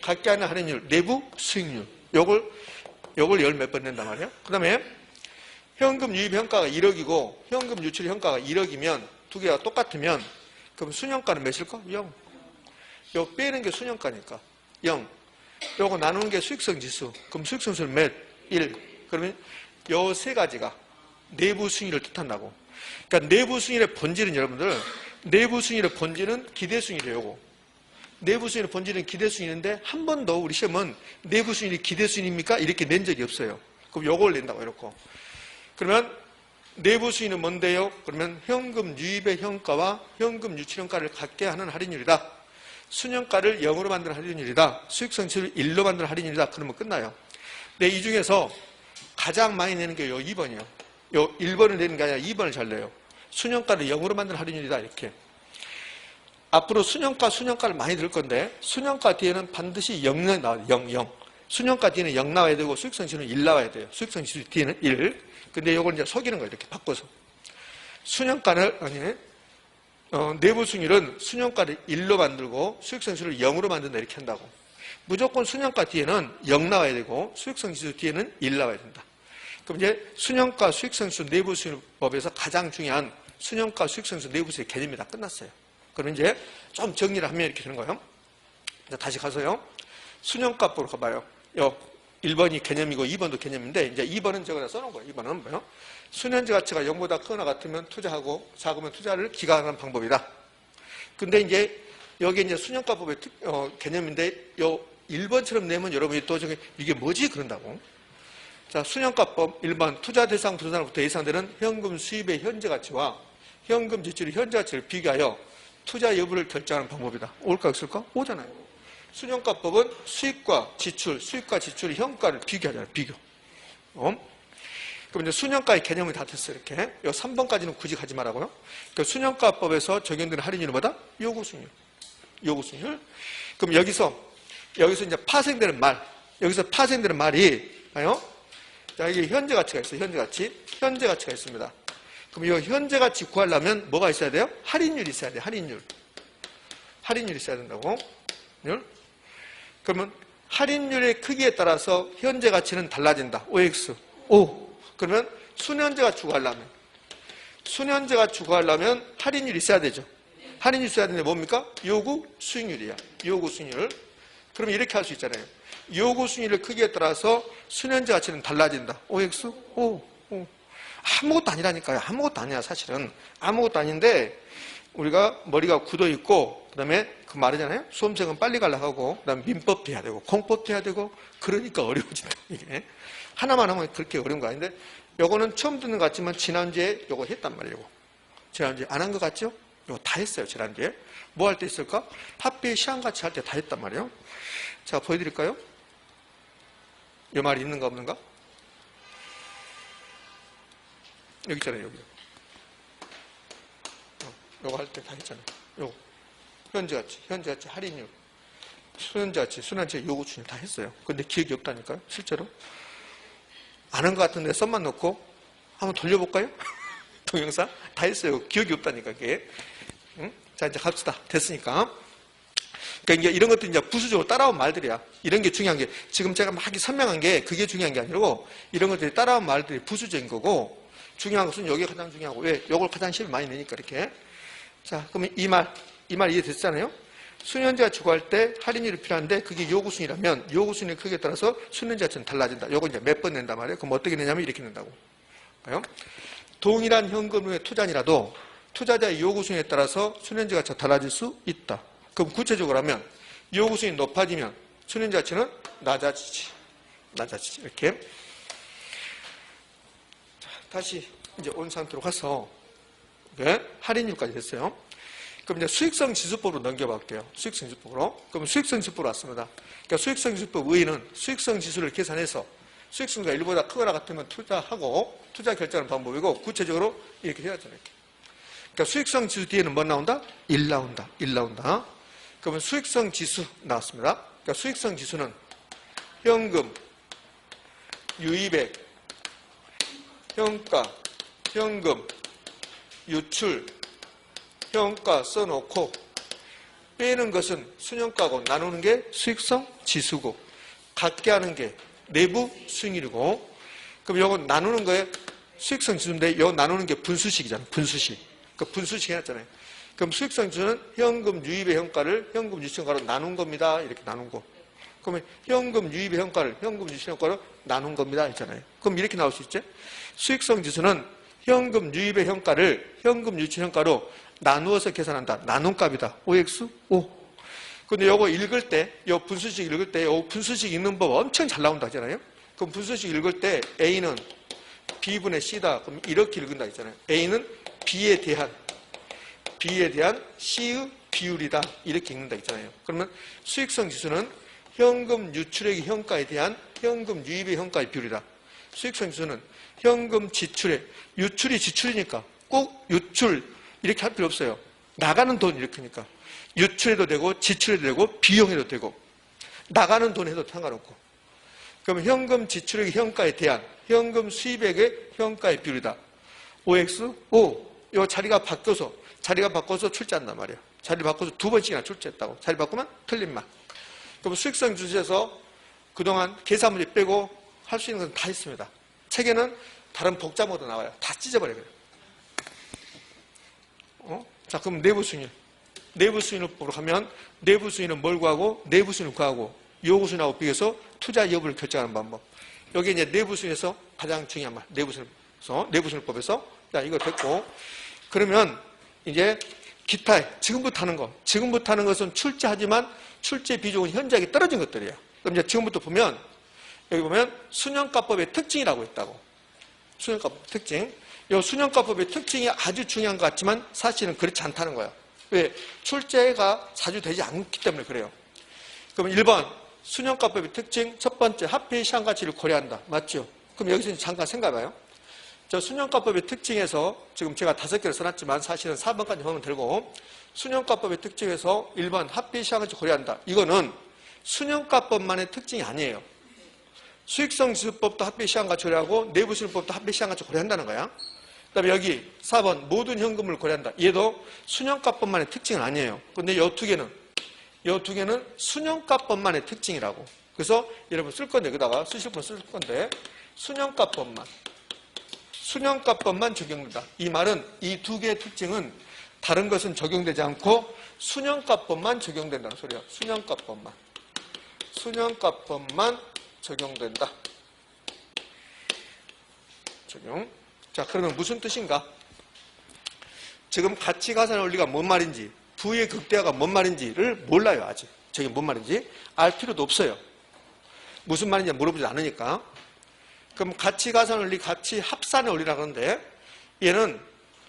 갖게 하는 할인율, 내부 수익률 요걸 열 몇 번 낸단 말이에요. 그 다음에 현금 유입 현가가 1억이고 현금 유출 현가가 1억이면 두 개가 똑같으면 그럼 순현가는 몇일까? 0. 요 빼는 게 순현가니까 0. 요거 나누는 게 수익성 지수. 그럼 수익성 지수는 몇? 1. 그러면 요 세 가지가 내부 수익률을 뜻한다고. 그러니까 내부 수익률의 본질은 여러분들 내부 수익률의 본질은 기대 수익률이에요. 요거. 내부 수익률의 본질은 기대 수익률인데 한 번도 우리 시험은 내부 수익률이 기대 수익률입니까? 이렇게 낸 적이 없어요. 그럼 요걸 낸다고 이렇게. 그러면 내부 수익률은 뭔데요? 그러면 현금 유입의 현가와 현금 유출 현가를 갖게 하는 할인율이다. 순현가를 0으로 만드는 할인율이다. 수익성 지수를 1로 만드는 할인율이다. 그러면 끝나요. 근데 이 중에서 가장 많이 내는 게 요 2번이요. 요 1번을 내는 게 아니라 2번을 잘 내요. 순현가를 0으로 만드는 할인율이다. 이렇게. 앞으로 순현가를 많이 들 건데 순현가 뒤에는 반드시 0이 나와요. 0. 순현가 뒤에는 0 나와야 되고 수익성 지수는 1 나와야 돼요. 수익성 지수 뒤에는 1. 근데 요걸 이제 속이는 거예요. 이렇게 바꿔서. 내부 수익률은 순현가를 1로 만들고 수익성 지수를 0으로 만든다. 이렇게 한다고. 무조건 순현가 뒤에는 0 나와야 되고 수익성 지수 뒤에는 1 나와야 된다. 그럼 이제 순현가 수익성 지수 내부 수익률법에서 가장 중요한 순현가 수익성 지수 내부 수익 개념이 다 끝났어요. 그럼 이제 좀 정리를 하면 이렇게 되는 거예요. 다시 가서요. 순현가법으로 가봐요. 1번이 개념이고 2번도 개념인데 이제 2번은 저거다 써놓은 거예요. 2번은 뭐요? 순현재 가치가 0보다 크거나 같으면 투자하고 작으면 투자를 기각하는 방법이다. 근데 이제 여기 이제 순현가법의 개념인데 요 1번처럼 내면 여러분이 또 이게 뭐지? 그런다고. 자, 순현가법 1번 투자 대상 부동산으로부터 예상되는 현금 수입의 현재 가치와 현금 지출의 현재 가치를 비교하여 투자 여부를 결정하는 방법이다. 올까 없을까? 오잖아요. 순현가법은 수익과 지출의 현가를 비교하잖아요. 비교. 그럼 이제 순현가의 개념이 다 됐어요. 이렇게. 요 3번까지는 굳이 가지 말라고요. 그러니까 순현가법에서 적용되는 할인율은 뭐다? 요구수익률. 요구수익률. 그럼 여기서 이제 파생되는 말. 여기서 파생되는 말이, 봐요. 자, 여기 현재 가치가 있어요. 현재 가치. 현재 가치가 있습니다. 그럼 이 현재 가치 구하려면 뭐가 있어야 돼요? 할인율이 있어야 돼요. 할인율이 있어야 된다고. 그러면 할인율의 크기에 따라서 현재 가치는 달라진다. OX. O. 그러면 순현재 가치 구하려면 할인율이 있어야 되죠. 할인율이 있어야 되는데 뭡니까? 요구 수익률이야. 요구 수익률. 그러면 이렇게 할 수 있잖아요. 요구 수익률의 크기에 따라서 순현재 가치는 달라진다. OX. O. 아무것도 아니라니까요. 아무것도 아니야, 사실은. 아무것도 아닌데, 우리가 머리가 굳어 있고, 그 다음에 그 말이잖아요. 수험생은 빨리 가려고 하고, 그 다음에 민법도 해야 되고, 공법도 해야 되고, 그러니까 어려워진다, 이게. 하나만 하면 그렇게 어려운 거 아닌데, 요거는 처음 듣는 것 같지만, 지난주에 요거 했단 말이에요. 지난주에 안 한 것 같죠? 요거 다 했어요, 지난주에. 뭐 할 때 있을까? 합계 시간같이 할 때 다 했단 말이에요. 자, 보여드릴까요? 요 말이 있는가 없는가? 여기 있잖아요, 여기. 요거 할 때 다 했잖아요. 요거. 현재 가치, 할인율, 순현재 가치, 요구 수익률 다 했어요. 근데 기억이 없다니까요, 실제로. 아는 것 같은데 썸만 넣고 한번 돌려볼까요? 동영상? 다 했어요. 기억이 없다니까, 그게. 응? 자, 이제 갑시다. 됐으니까. 그러니까 이제 이런 것도 이제 부수적으로 따라온 말들이야. 이런 게 중요한 게, 지금 제가 막 설명한 게 그게 중요한 게 아니고, 이런 것들이 따라온 말들이 부수적인 거고, 중요한 것은 여기가 가장 중요하고, 왜? 요걸 가장 시험이 많이 내니까, 이렇게. 자, 그러면 이 말 이해됐잖아요? 순현재 가치 구할 때 할인율이 필요한데, 그게 요구순이라면, 요구순의 크기에 따라서 순현재 가치는 달라진다. 요거 이제 몇 번 낸단 말이에요. 그럼 어떻게 내냐면 이렇게 낸다고. 봐요? 동일한 현금의 투자니라도, 투자자의 요구순에 따라서 순현재 가치가 달라질 수 있다. 그럼 구체적으로 하면, 요구순이 높아지면 순현재 가치는 낮아지지. 이렇게. 자, 다시 이제 온 상태로 가서, 네, 할인율까지 됐어요. 그럼 이제 수익성 지수법으로 넘겨볼게요. 수익성 지수법으로. 그럼 수익성 지수법으로 왔습니다. 그러니까 수익성 지수법 의의는 수익성 지수를 계산해서 수익성과 1보다 크거나 같으면 투자하고 투자 결정하는 방법이고 구체적으로 이렇게 해야죠. 이렇게. 그러니까 수익성 지수 뒤에는 뭐 나온다? 1 나온다. 1 나온다. 그러면 수익성 지수 나왔습니다. 그러니까 수익성 지수는 현금, 유입액, 현가, 현금, 유출, 현가 써놓고 빼는 것은 순현가고 나누는 게 수익성 지수고 갖게 하는 게 내부 수익률이고 그럼 이거 나누는 거에 수익성 지수인데 이거 나누는 게 분수식이잖아요. 분수식. 그 분수식 해놨잖아요. 그럼 수익성 지수는 현금 유입의 현가를 현금 유출 현가로 나눈 겁니다. 이렇게 나눈 거. 그러면 현금 유입의 현가를 현금 유출 현가로 나눈 겁니다. 있잖아요. 그럼 이렇게 나올 수 있죠. 수익성 지수는 현금 유입의 현가를 현금 유출 현가로 나누어서 계산한다. 나눈 값이다. OX? O. 근데 요거 읽을 때, 요 분수식 읽을 때, 요 분수식 읽는 법 엄청 잘 나온다 하잖아요. 그럼 분수식 읽을 때 A는 B분의 C다. 그럼 이렇게 읽는다 했잖아요. A는 B에 대한 C의 비율이다. 이렇게 읽는다 했잖아요. 그러면 수익성 지수는 현금 유출액의 현가에 대한 현금 유입의 현가의 비율이다. 수익성 지수는 현금 지출액, 유출이 지출이니까 꼭 유출 이렇게 할 필요 없어요. 나가는 돈 이렇게니까. 유출해도 되고 지출해도 되고 비용해도 되고 나가는 돈 해도 상관없고 그러면 현금 지출액의 현가에 대한 현금 수입액의 현가의 비율이다. OX? O. 이 자리가 바꿔서 출제한단 말이에요. 자리 바꿔서 2번씩이나 출제했다고. 자리 바꾸면 틀린 말. 그럼 수익성 지수에서 그동안 계산 문제 빼고 할 수 있는 건 다 있습니다. 책에는 다른 복잡어도 나와요. 다 찢어버려요. 자, 그럼 내부 수익률. 내부 수익률법으로 가면 내부 수익률은 뭘 구하고 내부 수익률을 구하고 요구 수익률하고 비교해서 투자 여부를 결정하는 방법. 여기 이제 내부 수익률에서 가장 중요한 말. 내부 수익률법에서 자, 이거 됐고 그러면 이제 기타 지금부터 하는 거. 지금부터 하는 것은 출제하지만 출제 비중은 현저하게 떨어진 것들이에요. 그럼 이제 지금부터 보면 여기 보면 순현가법의 특징이라고 있다고. 순현가법 특징. 이 순현가법의 특징이 아주 중요한 것 같지만 사실은 그렇지 않다는 거예요. 왜? 출제가 자주 되지 않기 때문에 그래요. 그럼 1번 순현가법의 특징 첫 번째 화폐의 시장가치를 고려한다. 맞죠? 그럼 여기서 잠깐 생각해봐요. 저 순현가법의 특징에서 지금 제가 5개를 써놨지만 사실은 4번까지 보면 되고 순현가법의 특징에서 1번 화폐의 시장가치를 고려한다. 이거는 순현가법만의 특징이 아니에요. 수익성 지수법도 합계 시장가치 고려하고 내부 수익법도 합계 시장가치 고려한다는 거야. 그 다음에 여기 4번 모든 현금을 고려한다. 얘도 순현가법만의 특징은 아니에요. 근데 이 두 개는 순현가법만의 특징이라고. 그래서 여러분 쓸 건데 여기다가 쓰실 분 쓸 건데 순현가법만 적용된다. 이 말은 이 두 개의 특징은 다른 것은 적용되지 않고 순현가법만 적용된다는 소리야. 순현가법만 적용된다. 적용. 자, 그러면 무슨 뜻인가? 지금 가치가산 원리가 뭔 말인지, 부의 극대화가 뭔 말인지를 몰라요, 아직. 저게 뭔 말인지 알 필요도 없어요. 무슨 말인지 물어보지 않으니까. 그럼 가치가산 원리, 가치합산의 원리라고 하는데 얘는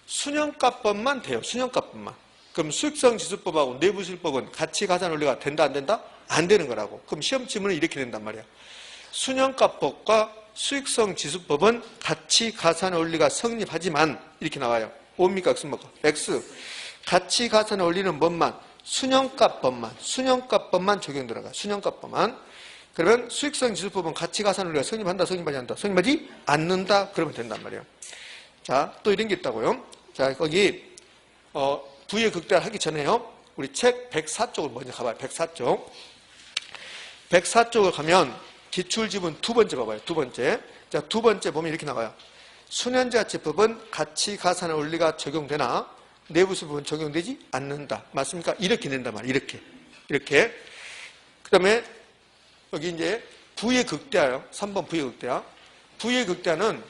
순현가법만 돼요. 순현가법만. 그럼 수익성지수법하고 내부수익법은 가치가산 원리가 된다, 안 된다? 안 되는 거라고. 그럼 시험 지문은 이렇게 된단 말이야. 순현가법과 수익성지수법은 가치가산 원리가 성립하지만 이렇게 나와요. 뭡니까? X. 가치가산 원리는 뭔만? 순현가법만 적용 들어가. 순현가법만. 그러면 수익성지수법은 가치가산 원리가 성립한다, 성립하지 않는다? 성립하지 않는다? 그러면 된단 말이에요. 자, 또 이런 게 있다고요. 자, 거기 부의 극대화를 하기 전에요. 우리 책 104쪽을 먼저 가봐요. 104쪽. 104쪽을 가면 기출지문 두 번째 봐봐요. 두 번째. 자, 두 번째 보면 이렇게 나와요. 순현자치법은 가치가산의 원리가 적용되나 내부수법은 적용되지 않는다. 맞습니까? 이렇게 낸단 말이에요. 이렇게. 그 다음에 여기 이제 부의 극대화요. 3번 부의 극대화. 부의 극대화는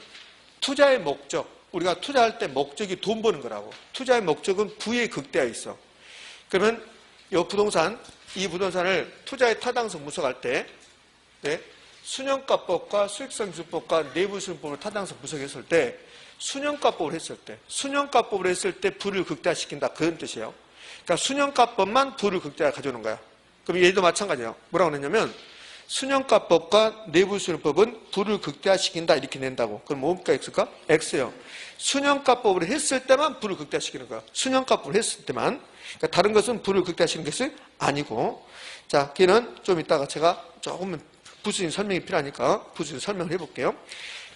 투자의 목적. 우리가 투자할 때 목적이 돈 버는 거라고. 투자의 목적은 부의 극대화에 있어. 그러면 이 부동산을 투자의 타당성 분석할 때 순현가법과 수익성지수법과 내부수익법을 타당성 분석했을 때 순현가법을 했을 때 부를 극대화시킨다. 그런 뜻이에요. 그러니까 순형가법만 부를 극대화 가져오는 거야. 그럼 얘도 마찬가지예요. 뭐라고 그랬냐면 순형가법과 내부순위법은 부를 극대화시킨다 이렇게 낸다고. 그럼 뭡니까? X가? X예요. 순형가법을 했을 때만 부를 극대화시키는 거야. 순형가법을 했을 때만. 그러니까 다른 것은 부를 극대화시키는 것이 아니고. 자, 걔는 좀 이따가 제가 조금 부수인 설명이 필요하니까 부수인 설명을 해볼게요.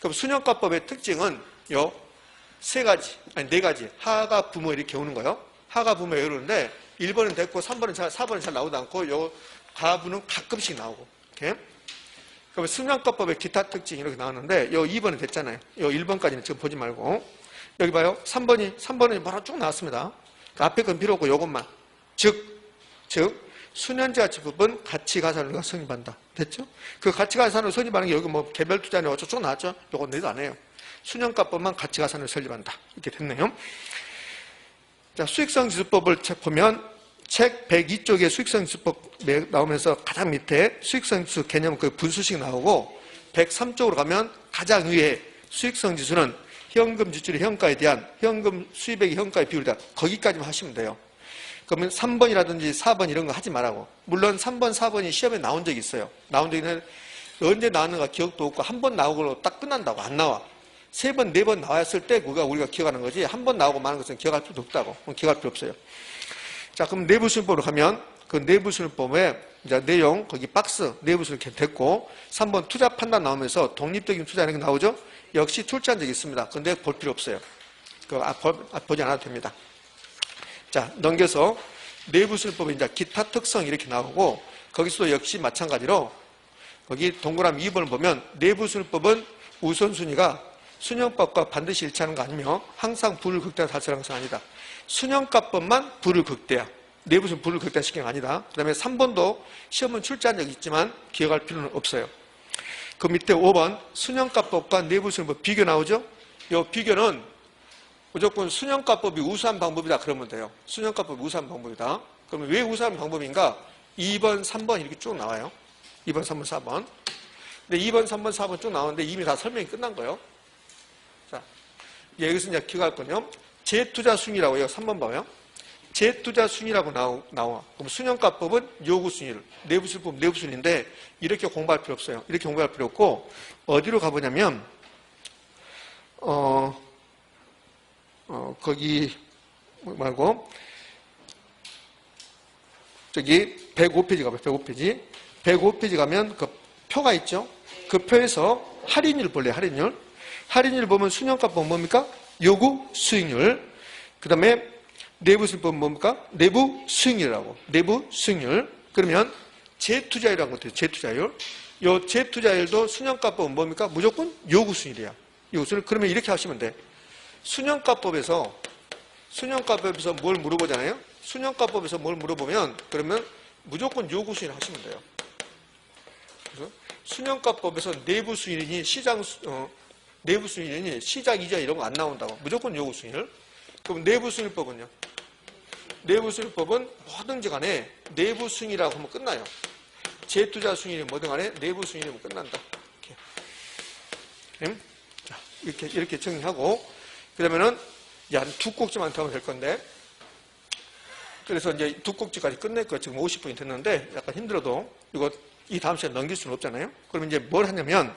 그럼 순형가법의 특징은 요 세 가지, 아니 네 가지. 하가 부모 이렇게 오는 거예요. 하가 부모 이러는데 1번은 됐고 4번은 잘 나오지 않고 요 가부는 가끔씩 나오고. 이렇게. 그럼 순형가법의 기타 특징이 이렇게 나왔는데 요 2번은 됐잖아요. 요 1번까지는 지금 보지 말고. 여기 봐요. 3번이 바로 쭉 나왔습니다. 그 앞에 건 필요 없고 요것만. 즉 순현재가치법은 가치가산으로 성립한다. 됐죠? 그 가치가산으로 성립하는 게 여기 뭐 개별투자는 어쩌고 나왔죠? 요건 내도 안 해요. 순형가법만 가치가산으로 설립한다. 이렇게 됐네요. 자, 수익성지수법을 책 보면 책 102쪽에 수익성지수법 나오면서 가장 밑에 수익성지수 개념 그 분수식 나오고 103쪽으로 가면 가장 위에 수익성지수는 현금 지출의 현가에 대한 현금 수입액의 현가의 비율이다. 거기까지만 하시면 돼요. 그러면 3번이라든지 4번 이런 거 하지 말라고. 물론 3번, 4번이 시험에 나온 적이 있어요. 나온 적이 있는데 언제 나왔는가 기억도 없고 한 번 나오고 딱 끝난다고. 안 나와. 3번, 4번 나왔을 때 그가 우리가 기억하는 거지 한 번 나오고 마는 것은 기억할 필요도 없다고. 기억할 필요 없어요. 자, 그럼 내부순위법으로 가면 그 내부순위법의 이제 내용 거기 박스 내부순위 이렇게 됐고 3번 투자 판단 나오면서 독립적인 투자라는 게 나오죠. 역시 출제한 적이 있습니다. 근데 볼 필요 없어요. 보지 않아도 됩니다. 자, 넘겨서 내부순위법의 이제 기타 특성 이렇게 나오고 거기서도 역시 마찬가지로 거기 동그라미 2번을 보면 내부순위법은 우선순위가 순형법과 반드시 일치하는 거 아니며 항상 부를 극대화 달성하는 것은 아니다. 순형가법만 부를 극대화. 내부순위 부를 극대화시키는 게 아니다. 그 다음에 3번도 시험은 출제한 적이 있지만 기억할 필요는 없어요. 그 밑에 5번 순형가법과 내부순위법 비교 나오죠? 이 비교는 무조건 순형가법이 우수한 방법이다 그러면 돼요. 순형가법이 우수한 방법이다. 그러면 왜 우수한 방법인가? 2번, 3번 이렇게 쭉 나와요. 2번, 3번, 4번. 근데 2번, 3번, 4번 쭉 나오는데 이미 다 설명이 끝난 거예요. 자, 여기서 이제 기억할 건요. 재투자 순위라고 해요. 3번 봐요. 재투자 순위라고 나와. 그럼 순형가법은 요구 순위를, 내부순위법 내부순위인데 이렇게 공부할 필요 없어요. 이렇게 공부할 필요 없고 어디로 가보냐면 거기 말고 저기 105페이지 가봐요. 105페이지. 105페이지 가면 그 표가 있죠. 그 표에서 할인율 볼래요. 할인율. 할인율 보면 순형가법은 뭡니까? 요구 수익률. 그 다음에 내부순위법은 뭡니까? 내부 수익률이라고. 내부 수익률. 그러면 재투자율이라는 것도 있어요. 재투자율. 요 재투자율도 순형가법은 뭡니까? 무조건 요구 수익률이야. 요구 수익률. 그러면 이렇게 하시면 돼. 순형가법에서 뭘 물어보잖아요. 순형가법에서 뭘 물어보면 그러면 무조건 요구 수익률 하시면 돼요. 그래서 순형가법에서 내부 수익률이 내부 수익률이 시작 이자 이런 거 안 나온다고. 무조건 요구 수익률. 그럼 내부 수익률법은요? 내부 수익률법은 뭐든지 간에 내부 수익률이라고 하면 끝나요. 재투자 수익률이 뭐든 간에 내부 수익률이면 끝난다. 이렇게. 자, 이렇게 정리하고 그러면은 한 두 꼭지만 더 하면 될 건데 그래서 이제 두 꼭지까지 끝낼 거예요. 지금 50분이 됐는데 약간 힘들어도 이거 이 다음 시간에 넘길 수는 없잖아요. 그러면 이제 뭘 하냐면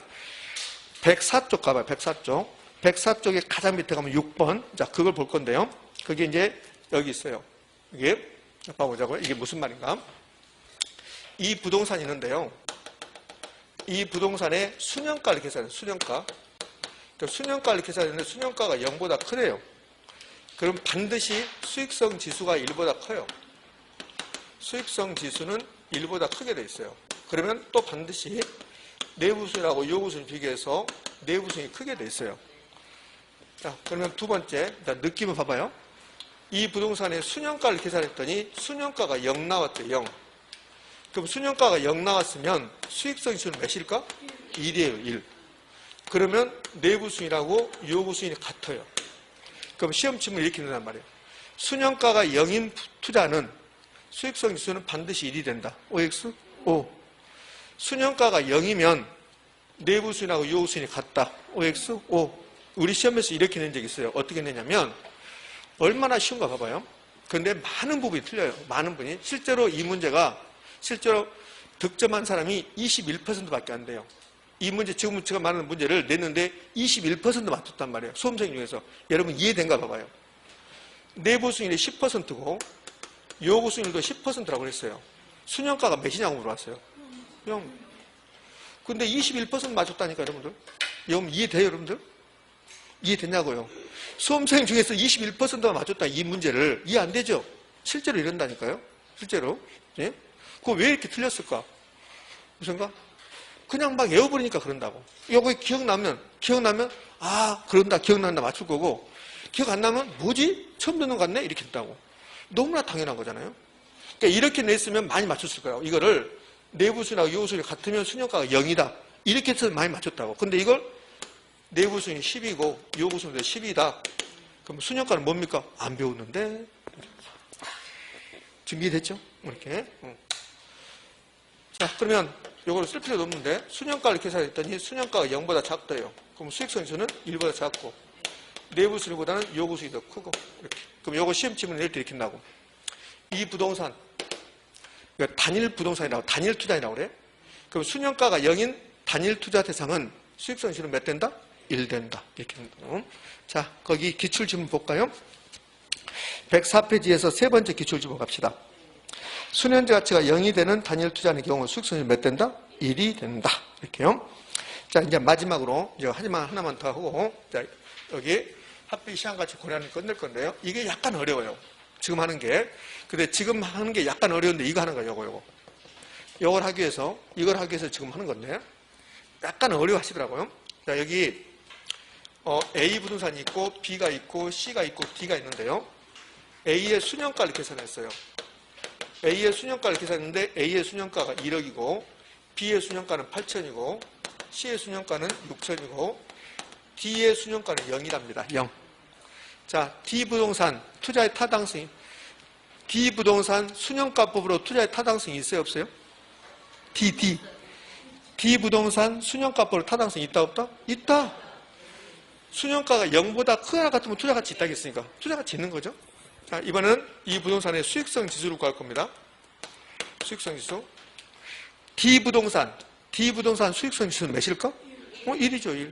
104쪽 가봐요. 104쪽. 104쪽에 가장 밑에 가면 6번. 자, 그걸 볼 건데요. 그게 이제 여기 있어요. 이게 봐보자고요. 이게 무슨 말인가? 이 부동산이 있는데요. 이 부동산의 순형가를 계산해요. 순형가. 순형가를 계산했는데 순형가가 0보다 크대요. 그럼 반드시 수익성 지수가 1보다 커요. 수익성 지수는 1보다 크게 돼 있어요. 그러면 또 반드시 내부순위하고 요구순위 비교해서 내부순위 크게 돼 있어요. 자, 그러면 두 번째, 일단 느낌을 봐봐요. 이 부동산의 순형가를 계산했더니 순형가가 0 나왔대요. 0. 그럼 순형가가 0 나왔으면 수익성 지수는 몇일까? 1이에요. 1. 그러면 내부순위하고 요구순위 같아요. 그럼 시험 치면 이렇게 된단 말이에요. 순형가가 0인 투자는 수익성 지수는 반드시 1이 된다. OX? O. 순형가가 0이면 내부순위하고 요구순위 같다. OX? O. 우리 시험에서 이렇게 낸 적이 있어요. 어떻게 내냐면 얼마나 쉬운가 봐봐요. 그런데 많은 부분이 틀려요. 많은 분이. 실제로 이 문제가 실제로 득점한 사람이 21%밖에 안 돼요. 이 문제, 지금 제가 말하는 문제를 냈는데 21% 맞췄단 말이에요. 수험생 중에서. 여러분 이해된가 봐봐요. 내부 수익률이 10%고 요구 수익률도 10%라고 그랬어요. 수년가가 몇이냐고 물어봤어요. 그냥. 근데 21% 맞췄다니까 여러분들. 여러분 이해돼요 여러분들? 이해됐냐고요? 수험생 중에서 21%만 맞췄다 이 문제를. 이해 안 되죠? 실제로 이런다니까요. 실제로. 예? 그거 왜 이렇게 틀렸을까? 무슨 생각? 그냥 막 외워버리니까 그런다고. 요거 기억나면 아 그런다 기억난다 맞출 거고 기억 안 나면 뭐지? 처음 듣는 것 같네? 이렇게 된다고. 너무나 당연한 거잖아요. 그러니까 이렇게 냈으면 많이 맞췄을 거예요. 이거를 내부수익하고 요구수익이 같으면 수년가가 0이다. 이렇게 해서 많이 맞췄다고. 근데 이걸 내부수익이 10이고 요구수익도 10이다. 그럼 수년가는 뭡니까? 안 배웠는데. 준비됐죠? 이렇게. 자, 그러면 요거를 쓸 필요도 없는데 수년가를 계산했더니 수년가가 0보다 작대요. 그럼 수익성지수는 1보다 작고 내부수익보다는 요구수익이 더 크고 이렇게. 그럼 요거 시험 치면 낼 때 이렇게 나고. 이 부동산 단일 부동산이라고 단일 투자이라고 그래. 그럼 수년가가 0인 단일 투자 대상은 수익성지수는 몇 된다? 1 된다. 이렇게 된다. 자, 거기 기출지문 볼까요? 104페이지에서 세 번째 기출지문 갑시다. 수년제 가치가 0이 되는 단일 투자의 경우 수익성이 몇 된다? 1이 된다. 이렇게요. 자, 이제 마지막으로 이제 하나만 더 하고 자, 여기 합의 시간같이 고려하는 끝낼 건데요. 이게 약간 어려워요. 지금 하는 게. 근데 지금 하는 게 약간 어려운데 이거 하는 거예요. 요거. 이걸 하기 위해서 이걸 하기 위해서 지금 하는 건데 약간 어려워하시더라고요. 자, 여기 A 부동산이 있고 B가 있고 C가 있고 D가 있는데요. A의 수년가를 계산했어요. A의 수년가를 계산했는데 A의 수년가가 1억이고 B의 수년가는 8천이고 C의 수년가는 6천이고 D의 수년가는 0이랍니다. 0. 자, D 부동산 투자의 타당성이 D 부동산 수년가법으로 투자의 타당성이 있어요? 없어요? D 부동산 수년가법으로 타당성이 있다 없다? 있다. 수년가가 0보다 크거나 같으면 투자가치 있다겠습니까? 투자가치 있는 거죠. 자, 이번에는 이 부동산의 수익성 지수를 구할 겁니다. 수익성 지수. D 부동산 수익성 지수는 몇일까? 1이죠, 1.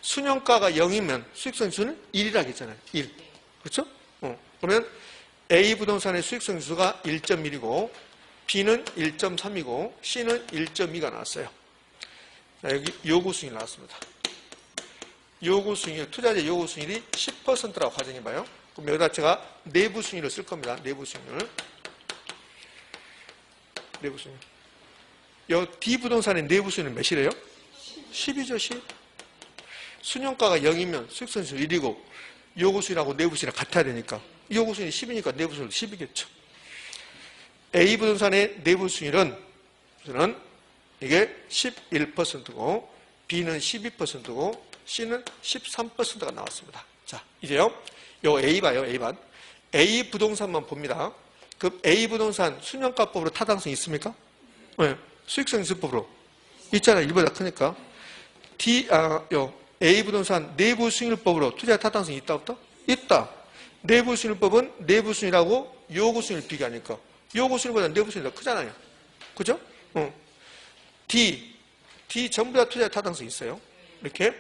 수년가가 0이면 수익성 지수는 1이라고 했잖아요. 1. 그렇죠? 그러면 A 부동산의 수익성 지수가 1.1이고 B는 1.3이고 C는 1.2가 나왔어요. 자, 여기 요구수익이 나왔습니다. 요구수익, 투자재 요구수익이 10%라고 가정해봐요. 그럼 여기다 제가 내부수익을 쓸 겁니다. 내부수익을. 요 D 부동산의 내부수익은 몇이래요? 10이죠, 10. 수년가가 0이면 수익성지수 1이고 요구수익하고 내부수익이랑 같아야 되니까 요구수익이 10이니까 내부수익도 10이겠죠. A 부동산의 내부수익은 이게 11%고 B는 12%고 C는 13%가 나왔습니다. 자, 이제요. 요 A 봐요, A반. A 부동산만 봅니다. 그럼 A 부동산 수년가법으로 타당성이 있습니까? 네. 수익성지수법으로. 있잖아요. 1보다 크니까. A 부동산 내부수익률법으로 투자 타당성이 있다, 없다? 있다. 내부수익률법은 내부수익이라고 요구수익을 비교하니까. 요구수익보다 내부수익이 더 크잖아요. 그죠? D 전부 다 투자 타당성이 있어요. 이렇게.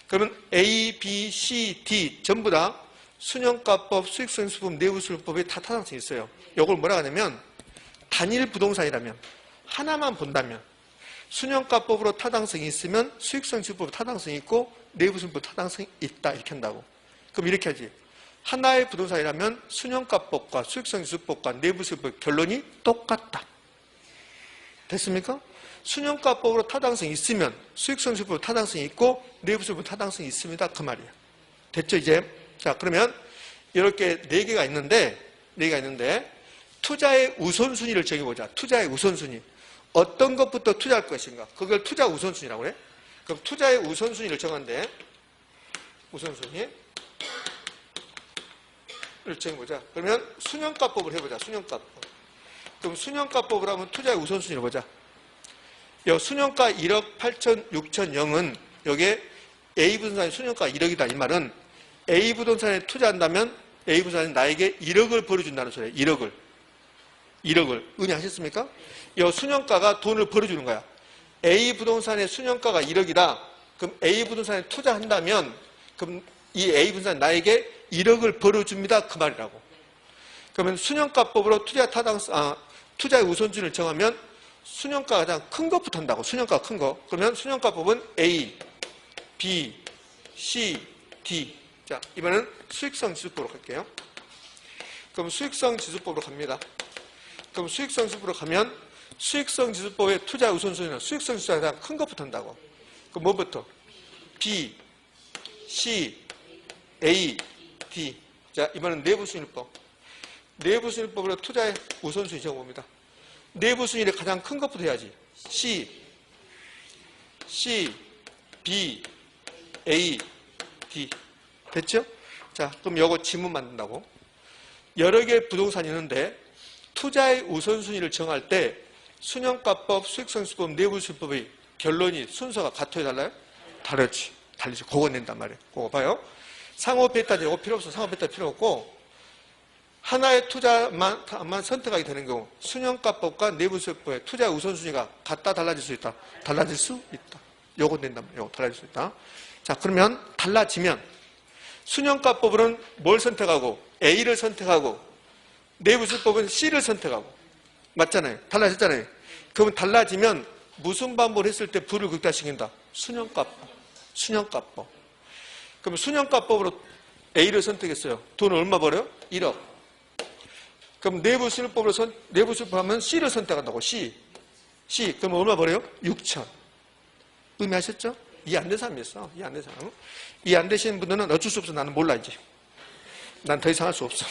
그러면 A, B, C, D 전부 다 수년가법, 수익성지수법, 내부수익률법에 다 타당성이 있어요. 이걸 뭐라 하냐면 단일 부동산이라면 하나만 본다면 수년가법으로 타당성이 있으면 수익성지수법 타당성이 있고 내부수익법 타당성이 있다 이렇게 한다고. 그럼 이렇게 하지. 하나의 부동산이라면 수년가법과 수익성지수법과 내부수익법 결론이 똑같다. 됐습니까? 수년가법으로 타당성이 있으면 수익성지수법 타당성이 있고 내부수익법 타당성이 있습니다. 그 말이에요. 됐죠 이제? 자, 그러면 이렇게 4개가 있는데 투자의 우선순위를 정해보자. 투자의 우선순위. 어떤 것부터 투자할 것인가. 그걸 투자 우선순위라고 그래. 그럼 투자의 우선순위를 정한대. 우선순위를 정해보자. 그러면 수년가법을 해보자. 수년가법. 그럼 수년가법을 하면 투자의 우선순위를 보자. 요 수년가 1억 8천 6천 0은 여기에 A 부동산의 수년가 1억이다. 이 말은 A 부동산에 투자한다면 A 부동산이 나에게 1억을 벌어준다는 소리예요. 1억을. 의미하셨습니까? 이 순영가가 돈을 벌어주는 거야. A 부동산의 순영가가 1억이다. 그럼 A 부동산에 투자한다면 그럼 이 A 부동산이 나에게 1억을 벌어줍니다. 그 말이라고. 그러면 순영가법으로 투자의 우선순위를 정하면 순영가가 가장 큰 것부터 한다고. 순영가가 큰 거. 그러면 순영가법은 A, B, C, D. 자, 이번엔 수익성 지수법으로 갈게요. 그럼 수익성 지수법으로 갑니다. 그럼 수익성 지수법으로 가면 수익성 지수법의 투자 우선순위는 수익성 지수가 가장 큰 것부터 한다고. 그럼 뭐부터? B, C, A, D. 자, 이번엔 내부순위법. 내부순위법으로 투자의 우선순위 정해봅니다. 내부순위를 가장 큰 것부터 해야지. C, B, A, D. 됐죠? 자, 그럼 요거 지문 만든다고. 여러 개의 부동산이 있는데 투자의 우선순위를 정할 때 순영가법, 수익성지수법, 내부순위법의 결론이 순서가 같아요, 달라요? 다르지. 그거 낸단 말이에요. 그거 봐요. 상호 베타 이거 필요 없어. 상호 베타 필요 없고 하나의 투자만 선택하게 되는 경우 순영가법과 내부순위법의 투자 우선순위가 같다 달라질 수 있다. 달라질 수 있다. 요거 낸단 말이에요. 요거 달라질 수 있다. 자, 그러면 달라지면 순영가법으로는 뭘 선택하고 A를 선택하고 내부순위법은 C를 선택하고 맞잖아요. 달라졌잖아요. 그러면 달라지면 무슨 방법을 했을 때 부를 극대화시킨다? 순영가법. 그러면 순영가법으로 A를 선택했어요. 돈을 얼마 벌어요? 1억. 그럼 내부순위법으로 하면 C를 선택한다고. C. 그럼 얼마 벌어요? 6천. 의미하셨죠? 이해 안 되는 사람이 있어. 이해 안 되는 사람. 이해 안 되시는 분들은 어쩔 수 없어. 나는 몰라 이제. 난 더 이상 할 수 없어.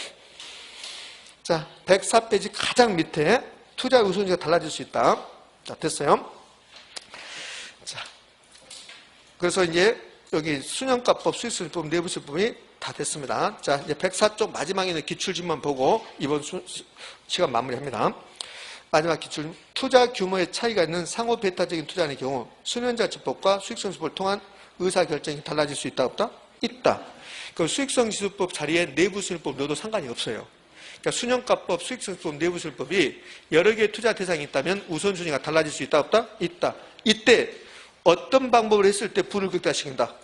자, 104페이지 가장 밑에 투자 우선순위가 달라질 수 있다. 자, 됐어요. 자, 그래서 이제 여기 순영가법, 수익성지수법, 내부순위법이 다 됐습니다. 자, 이제 104쪽 마지막에 있는 기출집만 보고 이번 시간 마무리합니다. 마지막 기출, 투자 규모의 차이가 있는 상호 배타적인 투자의 경우 순현자치법과 수익성지수법을 통한 의사결정이 달라질 수 있다, 없다? 있다. 그럼 수익성지수법 자리에 내부순위법 넣어도 상관이 없어요. 그러니까 순영가법, 수익성지수법, 내부순위법이 여러 개의 투자 대상이 있다면 우선순위가 달라질 수 있다, 없다? 있다. 이때 어떤 방법을 했을 때 불을 극대화시킨다?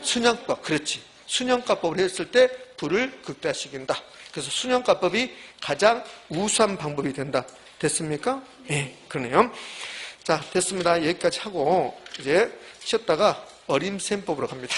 순영법, 그렇지. 순영가법을 했을 때 불을 극대화시킨다. 그래서 순영가법이 가장 우수한 방법이 된다. 됐습니까? 네, 그러네요. 자, 됐습니다. 여기까지 하고 이제 쉬었다가 어림셈법으로 갑니다.